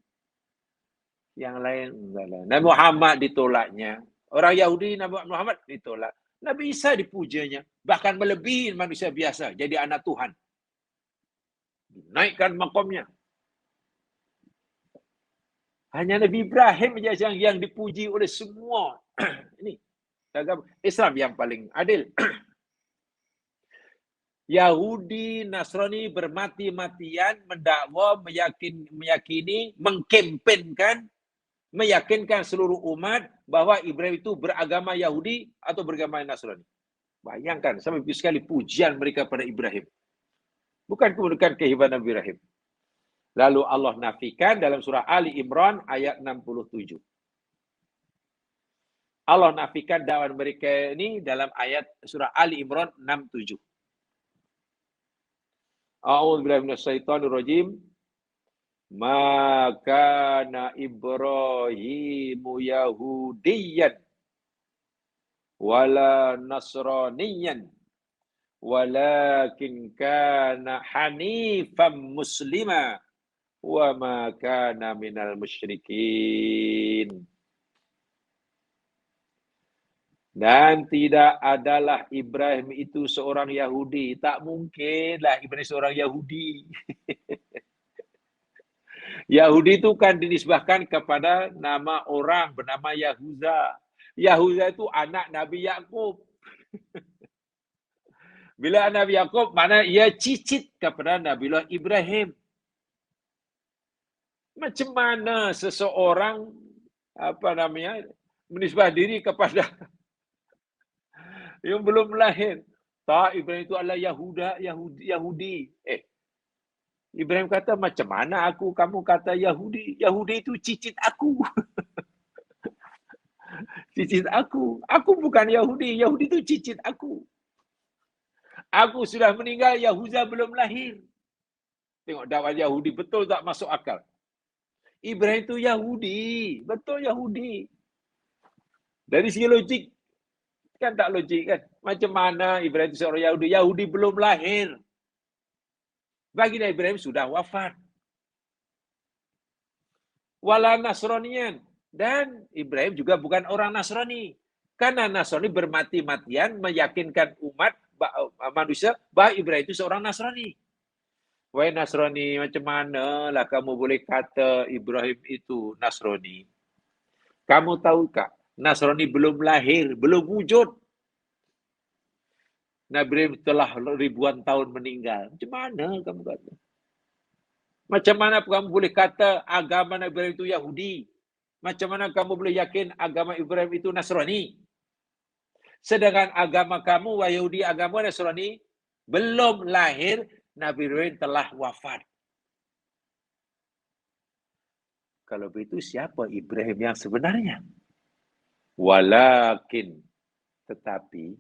Yang lain enggak lah. Nabi Muhammad ditolaknya. Orang Yahudi Nabi Muhammad ditolak. Nabi Isa dipujanya. Bahkan melebihi manusia biasa. Jadi anak Tuhan. Naikkan makamnya. Hanya Nabi Ibrahim saja yang dipuji oleh semua. Ini agama Islam yang paling adil. Yahudi, Nasrani bermati-matian mendakwa, meyakini, mengkampenkan, meyakinkan seluruh umat bahwa Ibrahim itu beragama Yahudi atau beragama Nasrani. Bayangkan sampai sekali pujian mereka pada Ibrahim. Bukan kehebatan Nabi Ibrahim. Lalu Allah nafikan dalam surah Ali Imran ayat 67. Allah nafikan dakwah mereka ini dalam ayat surah Ali Imran 67. A'udzubillahi minasyaitonir rajim. Ma kana Ibrahimu Yahudiyan wala Nasraniyan walakin kana hanifan muslima wa ma kana minal musyrikin. Dan tidak adalah Ibrahim itu seorang Yahudi. Tak mungkinlah Ibrahim seorang Yahudi. Yahudi itu kan dinisbahkan kepada nama orang bernama Yahuza. Yahuza itu anak Nabi Yakub. Bila Nabi Yakub, mana ia cicit kepada Nabiullah Ibrahim. Macam mana seseorang menisbah diri kepada yang belum lahir? Tak, Ibrahim itu adalah Yahudi. Ibrahim kata, macam mana kamu kata Yahudi? Yahudi itu cicit aku. Cicit aku. Aku bukan Yahudi. Yahudi itu cicit aku. Aku sudah meninggal, Yahuza belum lahir. Tengok dakwah Yahudi, betul tak masuk akal? Ibrahim itu Yahudi. Betul Yahudi. Dari segi logik, kan tak logik kan? Macam mana Ibrahim itu seorang Yahudi? Yahudi belum lahir. Baginda Ibrahim sudah wafat. Wala Nasraniyan. Dan Ibrahim juga bukan orang Nasrani. Karena Nasrani bermati-matian meyakinkan umat manusia bahwa Ibrahim itu seorang Nasrani. Wahai Nasrani, macam mana lah kamu boleh kata Ibrahim itu Nasrani? Kamu tahukah? Nasrani belum lahir, belum wujud. Nabi Ibrahim telah ribuan tahun meninggal. Macam mana kamu kata? Macam mana kamu boleh kata agama Nabi Ibrahim itu Yahudi? Macam mana kamu boleh yakin agama Ibrahim itu Nasrani? Sedangkan agama kamu, Yahudi, agama Nasrani, belum lahir, Nabi Ibrahim telah wafat. Kalau begitu, siapa Ibrahim yang sebenarnya? Walakin, tetapi,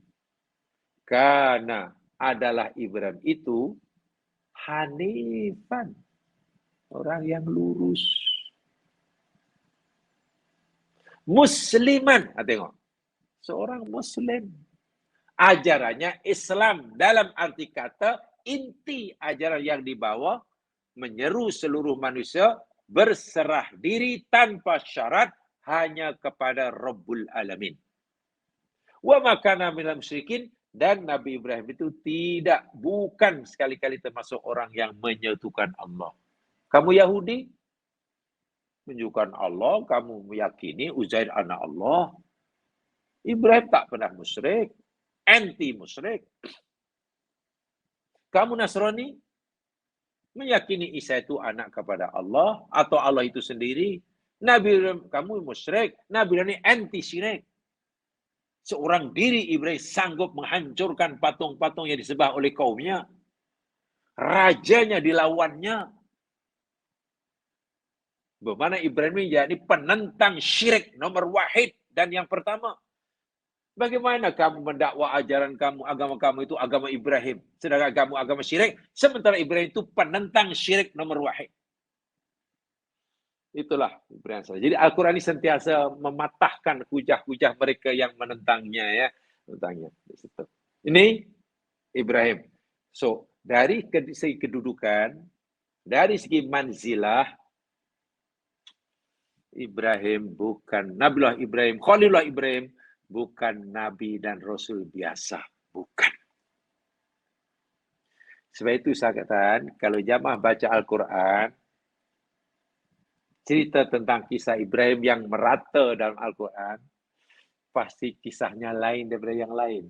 karena adalah Ibrahim itu hanifan, orang yang lurus. Musliman, tengok. Seorang Muslim. Ajarannya Islam dalam arti kata inti ajaran yang dibawa menyeru seluruh manusia berserah diri tanpa syarat hanya kepada Rabbul Alamin. Wa makana minal musyrikin, dan Nabi Ibrahim itu bukan sekali-kali termasuk orang yang menyekutukan Allah. Kamu Yahudi, menunjukkan Allah, kamu meyakini Uzair anak Allah. Ibrahim tak pernah musyrik, anti musyrik. Kamu Nasrani meyakini Isa itu anak kepada Allah atau Allah itu sendiri. Nabi kamu musyrik, Nabi ini anti syirik. Seorang diri Ibrahim sanggup menghancurkan patung-patung yang disembah oleh kaumnya. Rajanya dilawannya. Bagaimana Ibrahim menjadi penentang syirik nomor wahid dan yang pertama. Bagaimana kamu mendakwa ajaran kamu, agama kamu itu agama Ibrahim, sedangkan kamu agama syirik, sementara Ibrahim itu penentang syirik nomor wahid. Itulah Ibrahim. Jadi Al-Quran ini sentiasa mematahkan hujah-hujah mereka yang menentangnya ya, menentangnya. Ini Ibrahim. So, dari segi kedudukan, dari segi manzilah, Ibrahim bukan Nabiullah Ibrahim, Khalilullah Ibrahim bukan nabi dan rasul biasa, bukan. Sebab itu saya katakan, kalau jamaah baca Al-Quran, cerita tentang kisah Ibrahim yang merata dalam Al-Quran, pasti kisahnya lain daripada yang lain.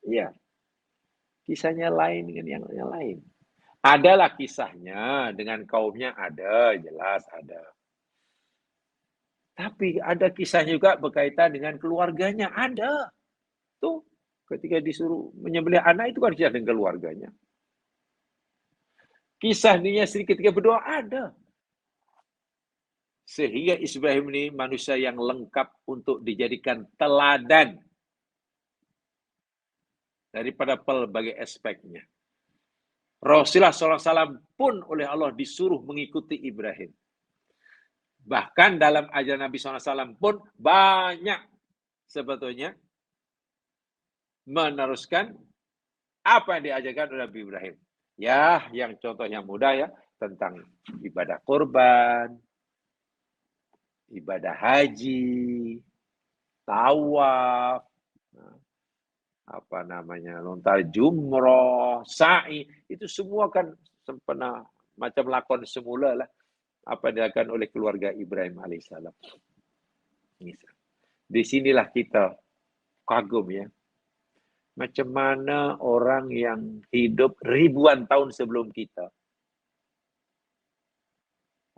Iya. Kisahnya lain dengan yang lain. Adalah kisahnya dengan kaumnya ada, jelas ada. Tapi ada kisahnya juga berkaitan dengan keluarganya, ada. Tuh, ketika disuruh menyembelih anak itu kan kisah dengan keluarganya. Kisah dia sendiri ketika berdoa ada. Sehingga Ibrahim ini manusia yang lengkap untuk dijadikan teladan daripada pelbagai aspeknya. Rasulullah SAW pun oleh Allah disuruh mengikuti Ibrahim. Bahkan dalam ajaran Nabi SAW pun banyak sebetulnya meneruskan apa yang diajarkan oleh Nabi Ibrahim. Ya, yang contoh yang mudah ya, tentang ibadah kurban, ibadah haji, tawaf, apa namanya, lontar jumroh, sa'i, itu semua kan sempena macam lakon semula lah apa yang dilakukan oleh keluarga Ibrahim alaihissalam. Di sinilah kita kagum ya. Macam mana orang yang hidup ribuan tahun sebelum kita.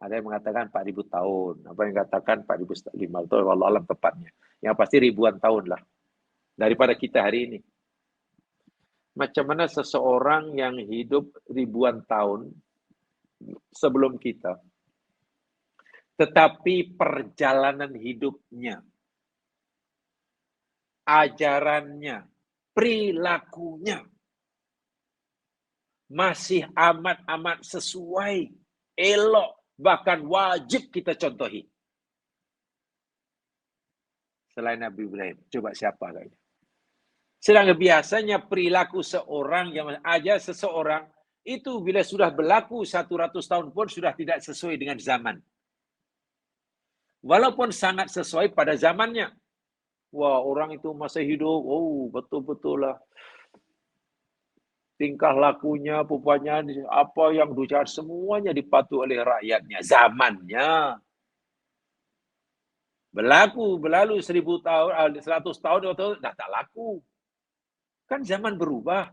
Ada yang mengatakan 4.000 tahun. Apa yang katakan 4.500 tahun. Wallahu alam tepatnya. Yang pasti ribuan tahun lah. Daripada kita hari ini. Macam mana seseorang yang hidup ribuan tahun sebelum kita. Tetapi perjalanan hidupnya, ajarannya, perilakunya masih amat-amat sesuai, elok, bahkan wajib kita contohi. Selain Nabi Ibrahim, coba siapa kayaknya? Sedangkan biasanya perilaku seorang yang aja seseorang itu bila sudah berlaku 100 tahun pun sudah tidak sesuai dengan zaman. Walaupun sangat sesuai pada zamannya. Wah, orang itu masa hidup, oh betul-betul lah. Tingkah lakunya, rupanya, apa yang diucapkan semuanya dipatuhi oleh rakyatnya. Zamannya. Berlalu 1000 tahun, 100 tahun, dah tak laku. Kan zaman berubah.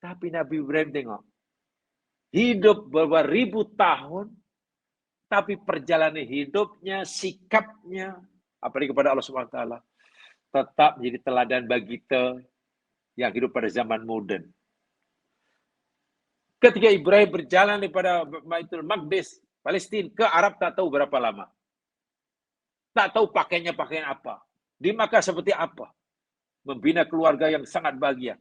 Tapi Nabi Ibrahim tengok. Hidup beberapa ribu tahun, tapi perjalanan hidupnya, sikapnya, apalagi kepada Allah Subhanahu Wa Taala, tetap menjadi teladan bagi kita yang hidup pada zaman moden. Ketika Ibrahim berjalan daripada Baitul Maqdis, Palestina ke Arab tak tahu berapa lama. Tak tahu pakainya pakaian apa. Di Makkah seperti apa. Membina keluarga yang sangat bahagia.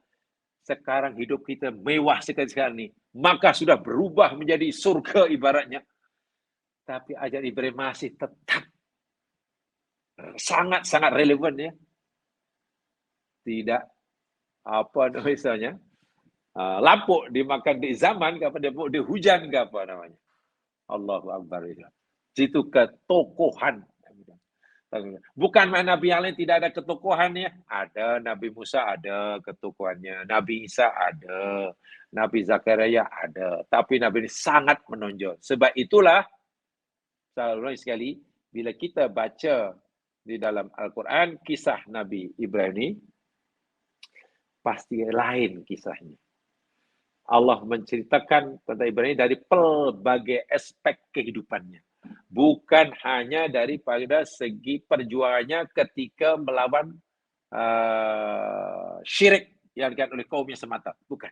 Sekarang hidup kita mewah sekali sekarang ini. Maka sudah berubah menjadi surga ibaratnya. Tapi ajaran Ibrahim masih tetap sangat-sangat relevan ya. Tidak apa misalnya lapuk dimakan di zaman ke apa di hujan ke apa namanya. Allahu Akbar. Itu ketokohan. Bukan Nabi yang lain tidak ada ketokohannya. Ada Nabi Musa ada ketokohannya. Nabi Isa ada. Nabi Zakaria ada. Tapi Nabi ini sangat menonjol. Sebab itulah Saya ulangi sekali, bila kita baca di dalam Al-Quran kisah Nabi Ibrahim ni, pasti lain kisahnya. Allah menceritakan tentang Ibrahim dari pelbagai aspek kehidupannya. Bukan hanya daripada segi perjuangannya ketika melawan syirik yang dilakukan oleh kaumnya semata. Bukan.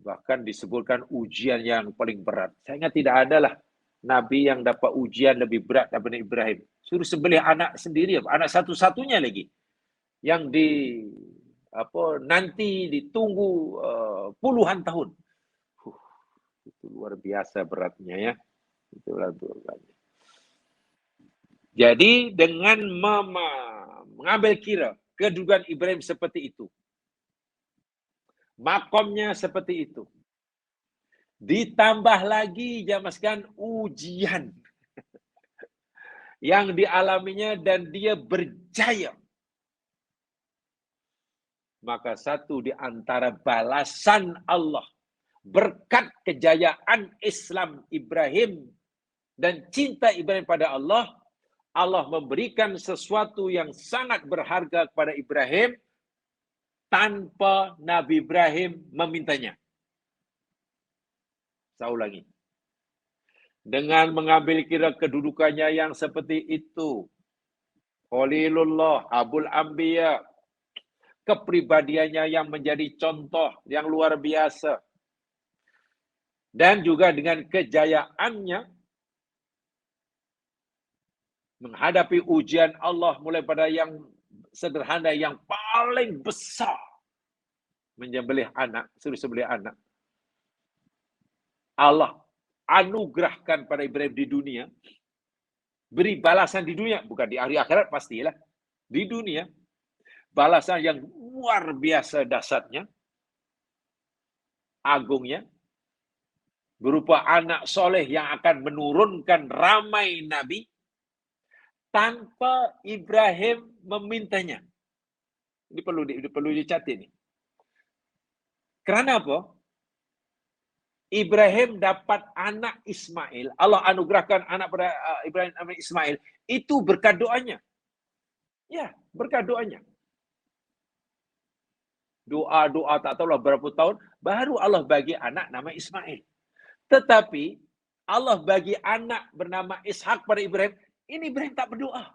Bahkan disebutkan ujian yang paling berat. Saya ingat tidak adalah Nabi yang dapat ujian lebih berat daripada Ibrahim. Suruh sembelih anak sendiri, anak satu-satunya lagi. Yang nanti ditunggu puluhan tahun. Itu luar biasa beratnya ya. Itulah beratnya. Jadi dengan mengambil kira kedudukan Ibrahim seperti itu, makomnya seperti itu, ditambah lagi jamaskan ujian yang dialaminya dan dia berjaya, maka satu di antara balasan Allah berkat kejayaan Islam Ibrahim dan cinta Ibrahim pada Allah, Allah memberikan sesuatu yang sangat berharga kepada Ibrahim tanpa Nabi Ibrahim memintanya. Saya ulangi. Dengan mengambil kira kedudukannya yang seperti itu, Khalilullah, Abul Anbiya, kepribadiannya yang menjadi contoh yang luar biasa, dan juga dengan kejayaannya menghadapi ujian Allah mulai pada yang sederhana yang paling besar, menyembelih anak, suruh sembelih anak. Allah anugerahkan pada Ibrahim di dunia, beri balasan di dunia, bukan di hari akhirat pastilah, di dunia, balasan yang luar biasa dahsyatnya, agungnya, berupa anak soleh yang akan menurunkan ramai nabi, tanpa Ibrahim memintanya. Ini perlu dicatat nih. Kerana apa? Ibrahim dapat anak Ismail. Allah anugerahkan anak pada Ibrahim namanya Ismail. Itu berkat doanya. Ya, berkat doanya. Doa tak tahulah berapa tahun, baru Allah bagi anak nama Ismail. Tetapi Allah bagi anak bernama Ishak pada Ibrahim. Ini Ibrahim tak berdoa.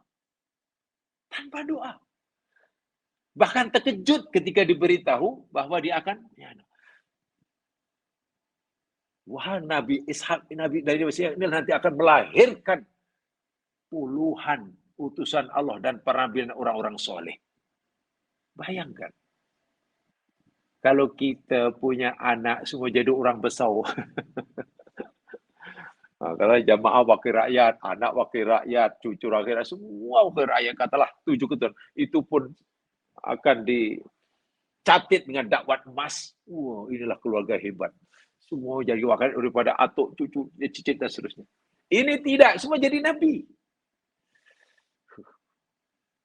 Tanpa doa. Bahkan terkejut ketika diberitahu bahawa dia akan wah, Nabi Ishak, Nabi dari Mesir ini nanti akan melahirkan puluhan utusan Allah dan para nabi dan orang-orang soleh. Bayangkan. Kalau kita punya anak semua jadi orang besar. Kalau jamaah wakil rakyat, anak wakil rakyat, cucu wakil rakyat, semua wakil rakyat katalah 7 keturunan. Itu pun akan dicatat dengan dakwat emas. Wah, inilah keluarga hebat. Semua jadi wakil daripada atuk, cucu, cicit dan seterusnya. Ini tidak, semua jadi nabi.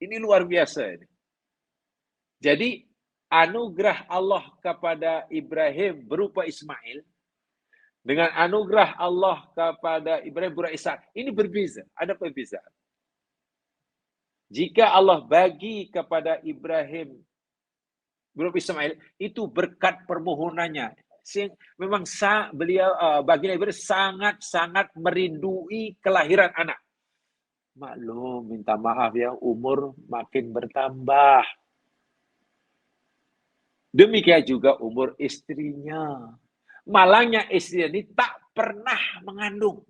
Ini luar biasa. Jadi, anugerah Allah kepada Ibrahim berupa Ismail, dengan anugerah Allah kepada Ibrahim berupa Ishak, ini berbeza. Ada perbezaan. Jika Allah bagi kepada Ibrahim berupa Ismail, itu berkat permohonannya. Memang beliau baginda Ibrahim sangat-sangat merindui kelahiran anak. Maklum, minta maaf ya, umur makin bertambah. Demikian juga umur istrinya. Malangnya istrinya ini tak pernah mengandung.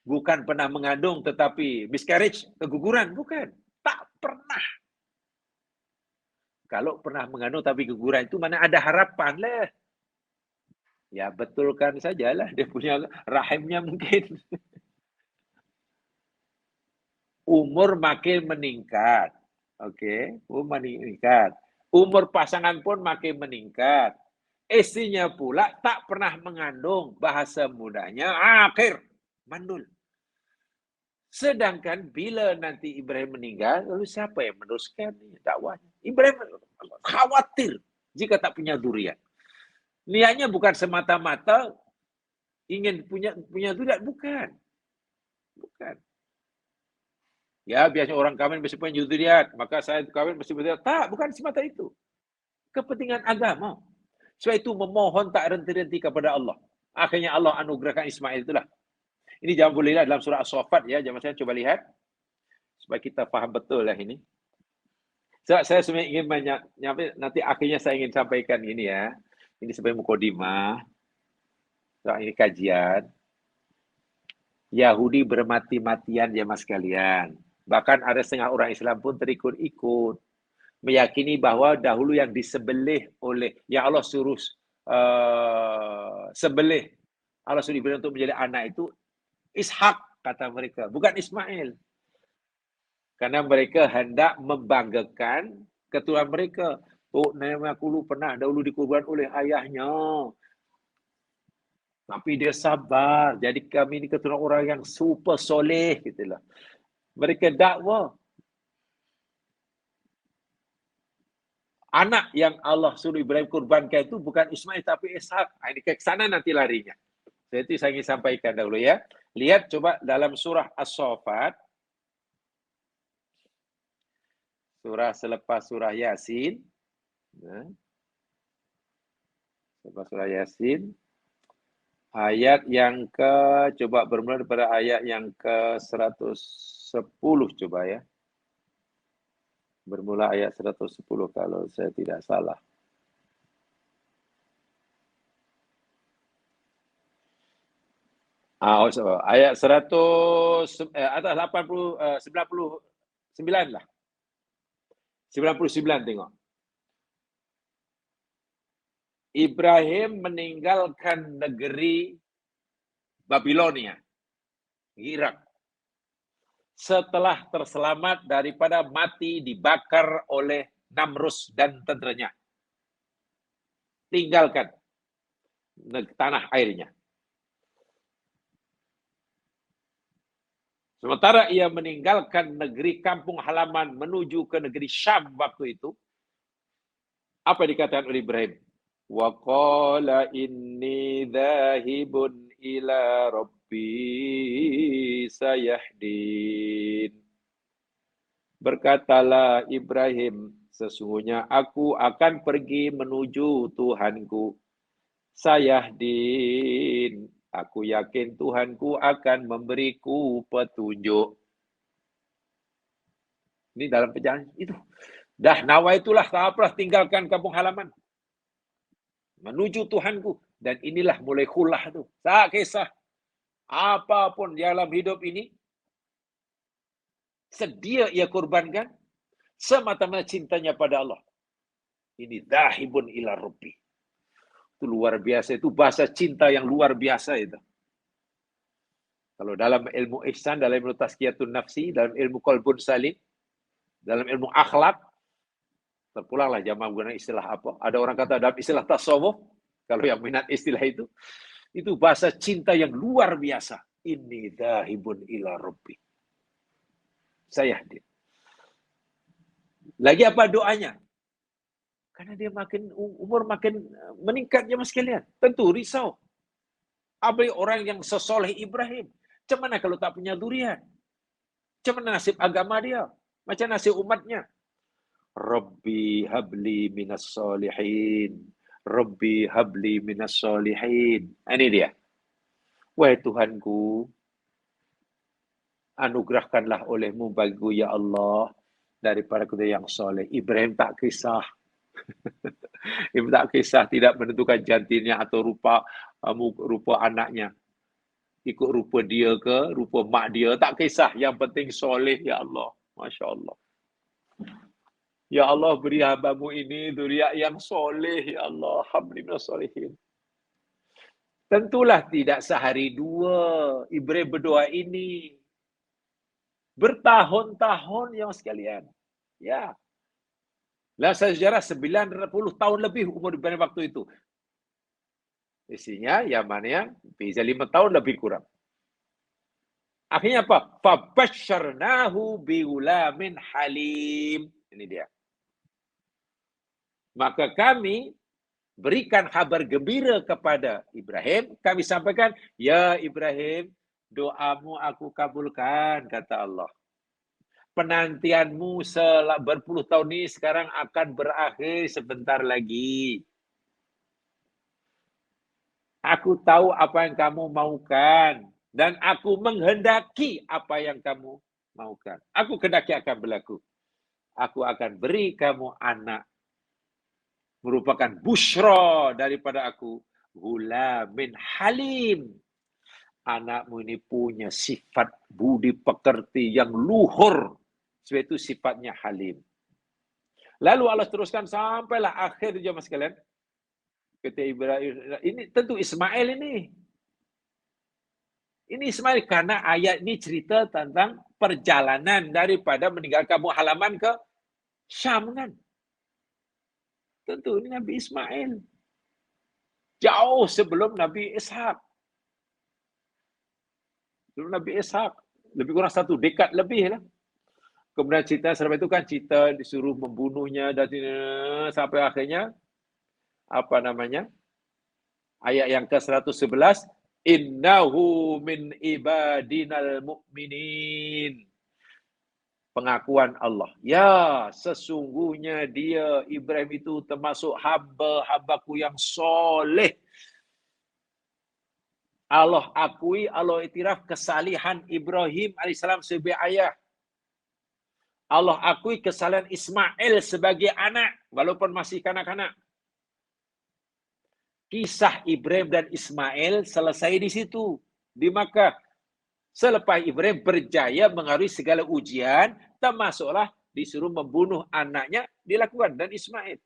Bukan pernah mengandung tetapi miscarriage, keguguran, bukan. Tak pernah. Kalau pernah mengandung tapi keguguran itu mana ada harapan lah. Ya betulkan sajalah dia punya rahimnya mungkin. Umur makin meningkat. Okey, umur meningkat. Umur pasangan pun makin meningkat. Istrinya pula tak pernah mengandung, bahasa mudahnya akhir mandul. Sedangkan bila nanti Ibrahim meninggal, lalu siapa yang meneruskan dakwahnya? Ibrahim khawatir jika tak punya zuriat. Niatnya bukan semata-mata ingin punya zuriat, bukan. Bukan. Ya, biasanya orang kawin mesti punya zuriat, maka saya kawin mesti punya. Tak, bukan semata itu. Kepentingan agama. Sebab itu memohon tak henti-henti kepada Allah. Akhirnya Allah anugerahkan Ismail itulah. Ini jangan boleh lihat dalam surah As-Saffat ya. Jangan saya coba lihat. Supaya kita faham betul lah ini. Sebab saya sebenarnya ingin nanti akhirnya saya ingin sampaikan ini ya. Ini sebagai mukadimah. Sebab ini kajian. Yahudi bermati-matian jemaah sekalian. Bahkan ada setengah orang Islam pun terikut-ikut. Meyakini bahwa dahulu yang disembelih oleh, yang Allah suruh sembelih, Allah suruh Ibrahim untuk menjadi anak itu Ishak, kata mereka, bukan Ismail. Karena mereka hendak membanggakan keturunan mereka. Oh, nenek aku pernah dahulu dikurban oleh ayahnya. Tapi dia sabar. Jadi kami ini keturunan orang yang super soleh. Gitulah. Mereka dakwa. Anak yang Allah suruh Ibrahim kurbankan itu bukan Ismail tapi Ishak. Ini ke sana nanti larinya. Jadi saya ingin sampaikan dahulu ya. Lihat coba dalam surah As-Saffat. Surah selepas surah Yasin. Selepas surah Yasin. Ayat yang coba bermula daripada ayat yang ke-110 coba ya. Bermula ayat 110 kalau saya tidak salah. Ayat 100 atas 80 99 lah. 99 tengok. Ibrahim meninggalkan negeri Babilonia, Irak. Setelah terselamat daripada mati dibakar oleh Namrus dan tenteranya. Tinggalkan tanah airnya. Sementara ia meninggalkan negeri kampung halaman menuju ke negeri Syam waktu itu, apa dikatakan oleh Ibrahim? Wa qala inni dhahibun ila rabbi sayahdin. Berkatalah Ibrahim, sesungguhnya aku akan pergi menuju Tuhanku. Sayahdin, aku yakin Tuhanku akan memberiku petunjuk. Ini dalam perjalanan itu. Dah nawaitulah, tak apalah, tinggalkan kampung halaman. Menuju Tuhanku. Dan inilah mulai khullah tu. Tak kisah. Apapun dalam hidup ini, sedia ia korbankan semata-mata cintanya pada Allah. Ini dhahibun ila rabbi. Itu luar biasa. Itu bahasa cinta yang luar biasa itu. Kalau dalam ilmu ihsan, dalam ilmu tazkiyatun nafsi, dalam ilmu qalbun salim, dalam ilmu akhlak, terpulanglah jamaah menggunakan istilah apa. Ada orang kata dalam istilah tasawuf, kalau yang minat istilah itu bahasa cinta yang luar biasa. Inni dhahibun ila rabbi. Saya hadir. Lagi apa doanya? Karena dia makin umur makin meningkat jemaah sekalian. Tentu risau. Apalagi orang yang sesoleh Ibrahim. Macam mana kalau tak punya durian? Macam mana nasib agama dia? Macam nasib umatnya? Rabbi habli minas solihin. Rabbi habli minas solihin. Ini dia. Wahai Tuhanku, anugerahkanlah olehmu bagiku ya Allah daripada kita yang soleh. Ibrahim tak kisah. Ibrahim tak kisah, tidak menentukan jantinnya atau rupa anaknya. Ikut rupa dia ke, rupa mak dia, tak kisah. Yang penting soleh ya Allah. Masya Allah. Ya Allah, beri hambamu ini zuriat yang soleh ya Allah. Alhamdulillah solehin. Tentulah tidak sehari dua Ibrahim berdoa ini. Bertahun-tahun yang sekalian. Ya. Dalam sejarah 90 tahun lebih umur Ibrahim waktu itu. Isinya Yamannya bisa 5 tahun lebih kurang. Akhirnya apa? Fabasyarnahu biulamin halim. Ini dia. Maka kami berikan kabar gembira kepada Ibrahim. Kami sampaikan, ya Ibrahim, doamu aku kabulkan, kata Allah. Penantianmu berpuluh tahun ini sekarang akan berakhir sebentar lagi. Aku tahu apa yang kamu maukan. Dan aku menghendaki apa yang kamu maukan. Aku kehendaki akan berlaku. Aku akan beri kamu anak. Merupakan busyra daripada aku. Ghulamin halim. Anakmu ini punya sifat budi pekerti yang luhur. Sebab itu sifatnya halim. Lalu Allah teruskan sampailah akhir jemaah sekalian. Kata Ibrahim, ini tentu Ismail ini. Ini Ismail karena ayat ini cerita tentang perjalanan daripada meninggalkan kampung halaman ke Syam kan. Tentu ini Nabi Ismail. Jauh sebelum Nabi Ishak. Sebelum Nabi Ishak. Lebih kurang 1 dekad lebih lah. Kemudian cerita selepas itu kan cerita disuruh membunuhnya dan sampai akhirnya apa namanya? Ayat yang ke-111, innahu min ibadinal mu'minin. Pengakuan Allah. Ya, sesungguhnya dia Ibrahim itu termasuk hamba-hambaku yang soleh. Allah akui, Allah iktiraf kesalihan Ibrahim AS sebagai ayah. Allah akui kesalahan Ismail sebagai anak, walaupun masih kanak-kanak. Kisah Ibrahim dan Ismail selesai di situ, di Makkah. Selepas Ibrahim berjaya mengarungi segala ujian, termasuklah disuruh membunuh anaknya, dilakukan, dan Ismail.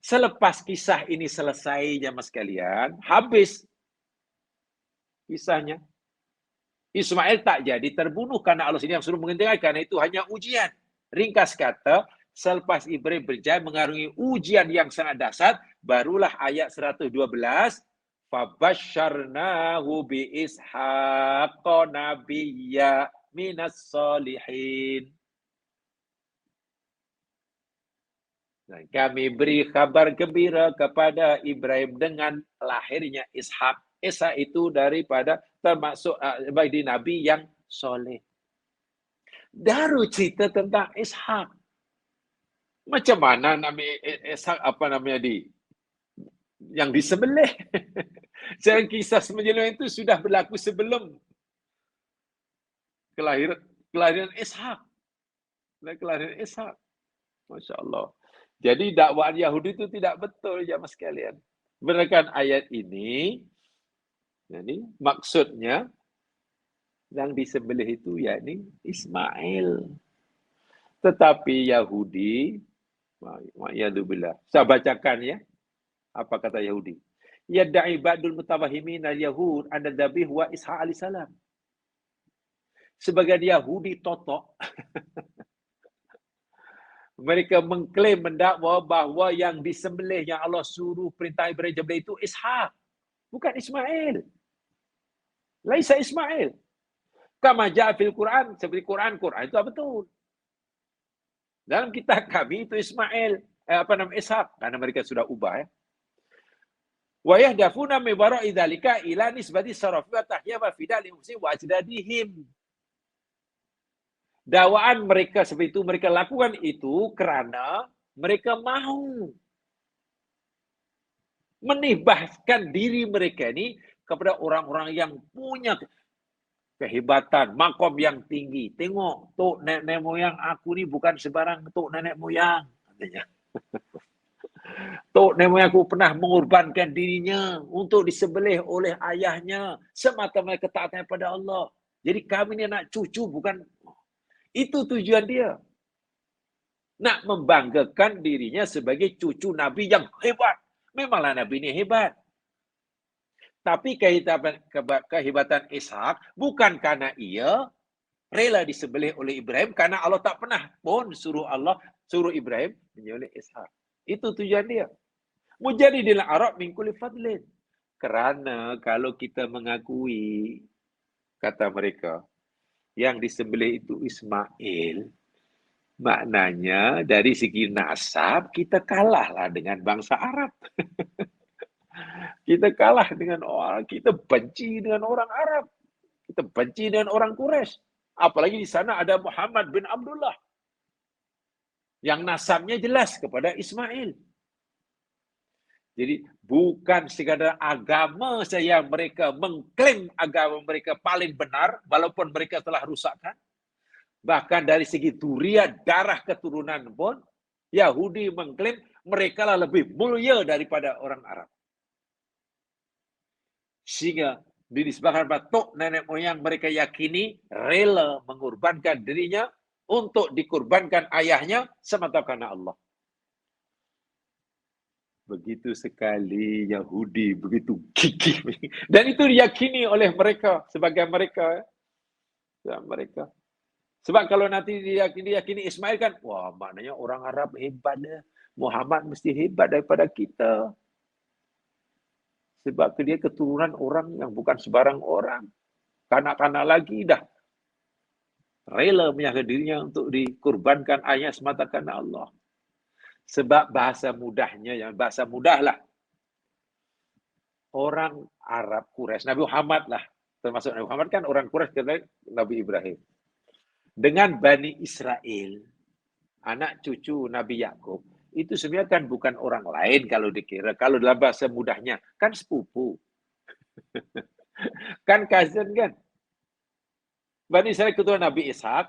Selepas kisah ini selesai, jamaah sekalian, habis kisahnya. Ismail tak jadi terbunuh karena Allah sendiri yang suruh menghentikan, karena itu hanya ujian. Ringkas kata, selepas Ibrahim berjaya mengarungi ujian yang sangat dahsyat, barulah ayat 112, fabasyarnahu bi ishaqqa nabiyya minas solihin. Kami beri kabar gembira kepada Ibrahim dengan lahirnya Ishak. Ishak itu daripada termasuk bagi Nabi yang soleh. Daru cerita tentang Ishak. Macam mana Nabi Ishak yang disembelih. Jangan kisah sembelihan itu sudah berlaku sebelum kelahiran Ishak. Kelahiran Ishak. Masya Allah. Jadi dakwaan Yahudi itu tidak betul, jamaah sekalian. Berdasarkan ayat ini, jadi maksudnya yang disembelih itu yakni Ismail. Tetapi Yahudi, ma'iyadzubillah. Saya bacakan ya, apa kata Yahudi. Yadda'i ba'dul mutawahimin al-Yahud anna dzabih wa Ishaq alaihissalam. Sebagian Yahudi totok, mereka mengklaim mendakwa bahawa yang disembelih yang Allah suruh perintah Ibrahim disembelih itu Ishak, bukan Ismail. Laisa Ismail. Kama ja'a fil Quran, seperti Quran itu betul. Dalam kitab kami itu Ismail, Ishak, karena mereka sudah ubah ya. Wa yahdafuna min wara'i dzalika ila nisbati sarafi wa tahya wa fidali wa ajdadihim. Dakwaan mereka seperti itu, mereka lakukan itu kerana mereka mahu menibahkan diri mereka ini kepada orang-orang yang punya kehebatan, makom yang tinggi. Tengok, tok nenek moyang aku ni bukan sebarang tok nenek moyang, katanya. Tok nenek moyang aku pernah mengorbankan dirinya untuk disembelih oleh ayahnya semata-mata ketaatan pada Allah. Jadi kami ni anak cucu bukan. Itu tujuan dia. Nak membanggakan dirinya sebagai cucu Nabi yang hebat. Memanglah Nabi ini hebat. Tapi kehebatan Ishak bukan karena ia rela disembelih oleh Ibrahim, karena Allah tak pernah pun suruh Ibrahim menyembelih Ishak. Itu tujuan dia. Mujahidil Arab min kulli fadlin. Kerana kalau kita mengakui, kata mereka, yang disembelih itu Ismail, Maknanya dari segi nasab kita kalahlah dengan bangsa Arab. Kita kalah dengan orang, kita benci dengan orang Arab. Kita benci dengan orang Quraisy. Apalagi di sana ada Muhammad bin Abdullah yang nasabnya jelas kepada Ismail. Jadi bukan sekadar agama saja mereka mengklaim agama mereka paling benar walaupun mereka telah rusakkan. Bahkan dari segi duriat darah keturunan pun Yahudi mengklaim mereka lah lebih mulia daripada orang Arab. Sehingga dinisbahkan pada nenek moyang mereka yakini rela mengorbankan dirinya untuk dikorbankan ayahnya semata karena Allah. Begitu sekali Yahudi, begitu gigih. Dan itu diyakini oleh mereka, sebagai mereka. Sebab kalau nanti diyakini Ismail kan, wah maknanya orang Arab hebat. Muhammad mesti hebat daripada kita. Sebab dia keturunan orang yang bukan sebarang orang. Kanak-kanak lagi dah rela menyerahkan dirinya untuk dikorbankan ayah semata karena Allah. Sebab bahasa mudahnya, yang bahasa mudah lah. Orang Arab Quraisy, Nabi Muhammad lah. Termasuk Nabi Muhammad kan orang Quraisy kata Nabi Ibrahim. Dengan Bani Israel, anak cucu Nabi Yakub, itu sebenarnya kan bukan orang lain kalau dikira. Kalau dalam bahasa mudahnya, kan sepupu. Kan cousin kan. Bani Israel keturunan Nabi Ishak,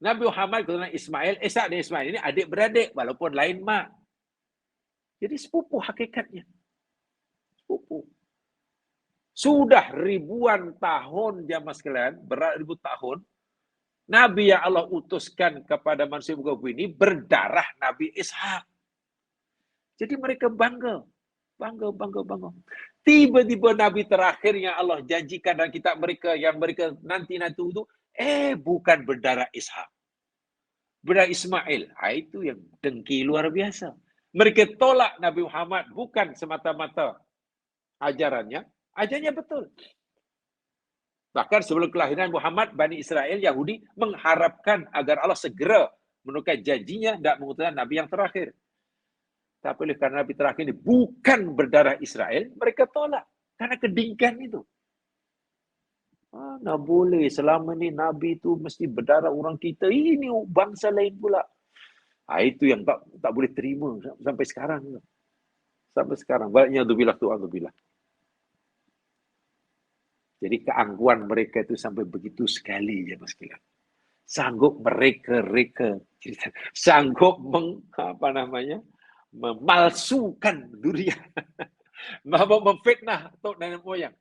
Nabi Muhammad keturunan Ismail, Ishak dan Ismail ini adik-beradik walaupun lain mak. Jadi sepupu hakikatnya. Sepupu. Sudah ribuan tahun jamaah sekalian, beribu tahun, Nabi yang Allah utuskan kepada manusia muka bumi ini berdarah Nabi Ishak. Jadi mereka bangga. Bangga. Tiba-tiba Nabi terakhir yang Allah janjikan dalam kitab mereka, yang mereka nanti-nanti itu, bukan berdarah Ishak. Berdarah Ismail. Itu yang dengki luar biasa. Mereka tolak Nabi Muhammad bukan semata-mata ajarannya betul. Bahkan sebelum kelahiran Muhammad, Bani Israel, Yahudi mengharapkan agar Allah segera menunaikan janjinya dan mengutuskan Nabi yang terakhir. Tapi oleh karena Nabi terakhir ini bukan berdarah Israel, mereka tolak. Karena kedingkan itu. Mana boleh selama ni Nabi itu mesti berdarah orang kita. Ini bangsa lain pula. Itu yang tak boleh terima sampai sekarang. Sampai sekarang. Banyak Alhamdulillah. Jadi keangkuhan mereka itu sampai begitu sekali ya Mas Kilan. Sanggup mereka sanggup memalsukan durian. Memfitnah tok nenek moyang.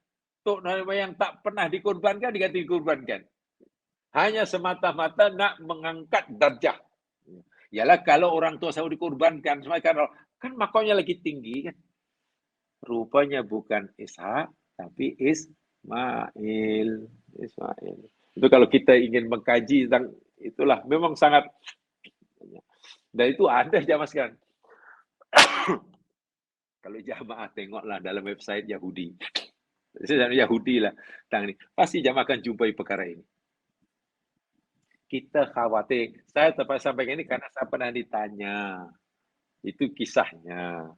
Tok nenek moyang tak pernah dikorbankan, diganti dikorbankan. Hanya semata-mata nak mengangkat darjah. Yalah kalau orang tua selalu dikorbankan, kan makamnya lagi tinggi kan. Rupanya bukan Ishak, tapi Ismail. Itu kalau kita ingin mengkaji tentang itulah memang sangat, dan itu ada jamaah sekarang. Kalau jamaah tengoklah dalam website Yahudi. Yahudi lah tentang ini. Pasti jamaah akan jumpai perkara ini. Kita khawatir. Saya terpaksa sampaikan ini karena saya pernah ditanya. Itu kisahnya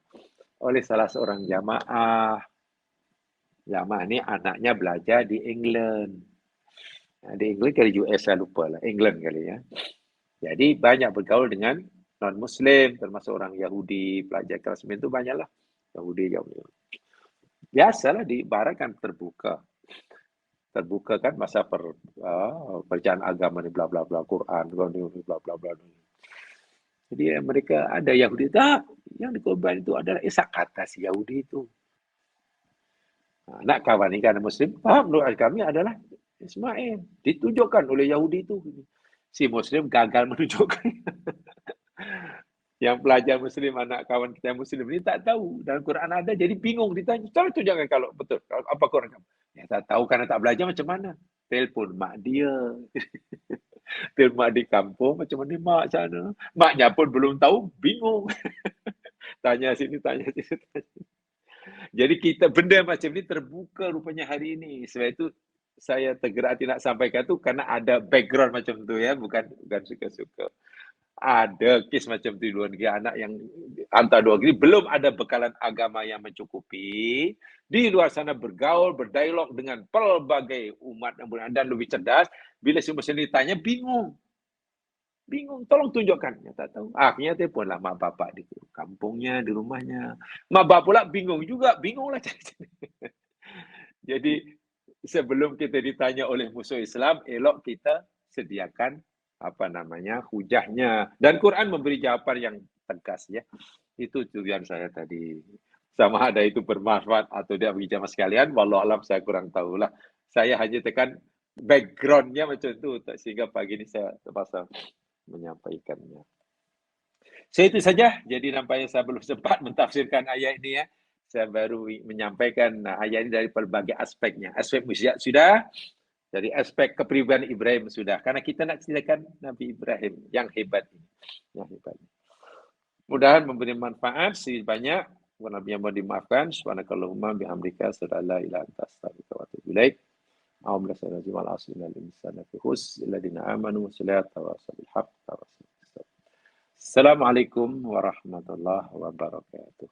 oleh salah seorang jamaah. Jamaah ini anaknya belajar di England. Di England kali US saya lupa lah. England kali ya. Jadi banyak bergaul dengan non-Muslim, termasuk orang Yahudi, pelajar kelas 9 itu banyaklah. Yahudi. Biasalah di barat kan terbuka kan masa perjalanan agama ni bla bla bla Quran bla bla bla. Jadi mereka ada Yahudi yang dikorban itu adalah Ishak, kata si Yahudi itu. Nak kawan ni kan Muslim, menurut kami adalah Ismail. Ditunjukkan oleh Yahudi itu. Si Muslim gagal menunjukkan. Yang pelajar Muslim, anak kawan kita yang Muslim ini tak tahu. Dalam Quran ada, jadi bingung ditanya. Coba tunjukkan kalau betul. Apa Quran kamu? Ya, tak tahu karena tak belajar macam mana. Telpon mak dia. Telpon mak di kampung, macam mana mak sana. Maknya pun belum tahu, bingung. Tanya sini, tanya sini. Jadi kita benda macam ni terbuka rupanya hari ini. Sebab itu saya tergerak tidak sampaikan tu karena ada background macam tu ya, bukan suka-suka. Ada kes macam tu di luar negeri, anak yang hantar luar negeri, belum ada bekalan agama yang mencukupi, di luar sana bergaul, berdialog dengan pelbagai umat dan lebih cerdas, bila semua sendiri tanya, bingung. Tolong tunjukkan. Ya, tak tahu. Akhirnya telefonlah mak bapak di kampungnya, di rumahnya. Mak bapak pula bingunglah. Jadi, sebelum kita ditanya oleh musuh Islam, elok kita sediakan hujahnya. Dan Quran memberi jawaban yang tegas ya. Itu tujuan saya tadi. Sama ada itu bermanfaat atau tidak bagi jamaah sekalian, wallahu alam saya kurang tahulah. Saya hanya tekan backgroundnya macam itu, sehingga pagi ini saya terpaksa menyampaikannya. Itu saja. Jadi nampaknya saya belum sempat mentafsirkan ayat ini ya. Saya baru menyampaikan ayat ini dari berbagai aspeknya. Aspek mujizat sudah, dari aspek kepribadian Ibrahim sudah. Karena kita nak ceritakan Nabi Ibrahim yang hebat ini. Mudah-mudahan memberi manfaat sedikit banyak. Nabi yang mau dimaafkan. Subhanakallahumma bihamdika asyhadu an la ilaha illa anta astaghfiruka wa atubu ilaik. Assalamualaikum warahmatullahi wabarakatuh.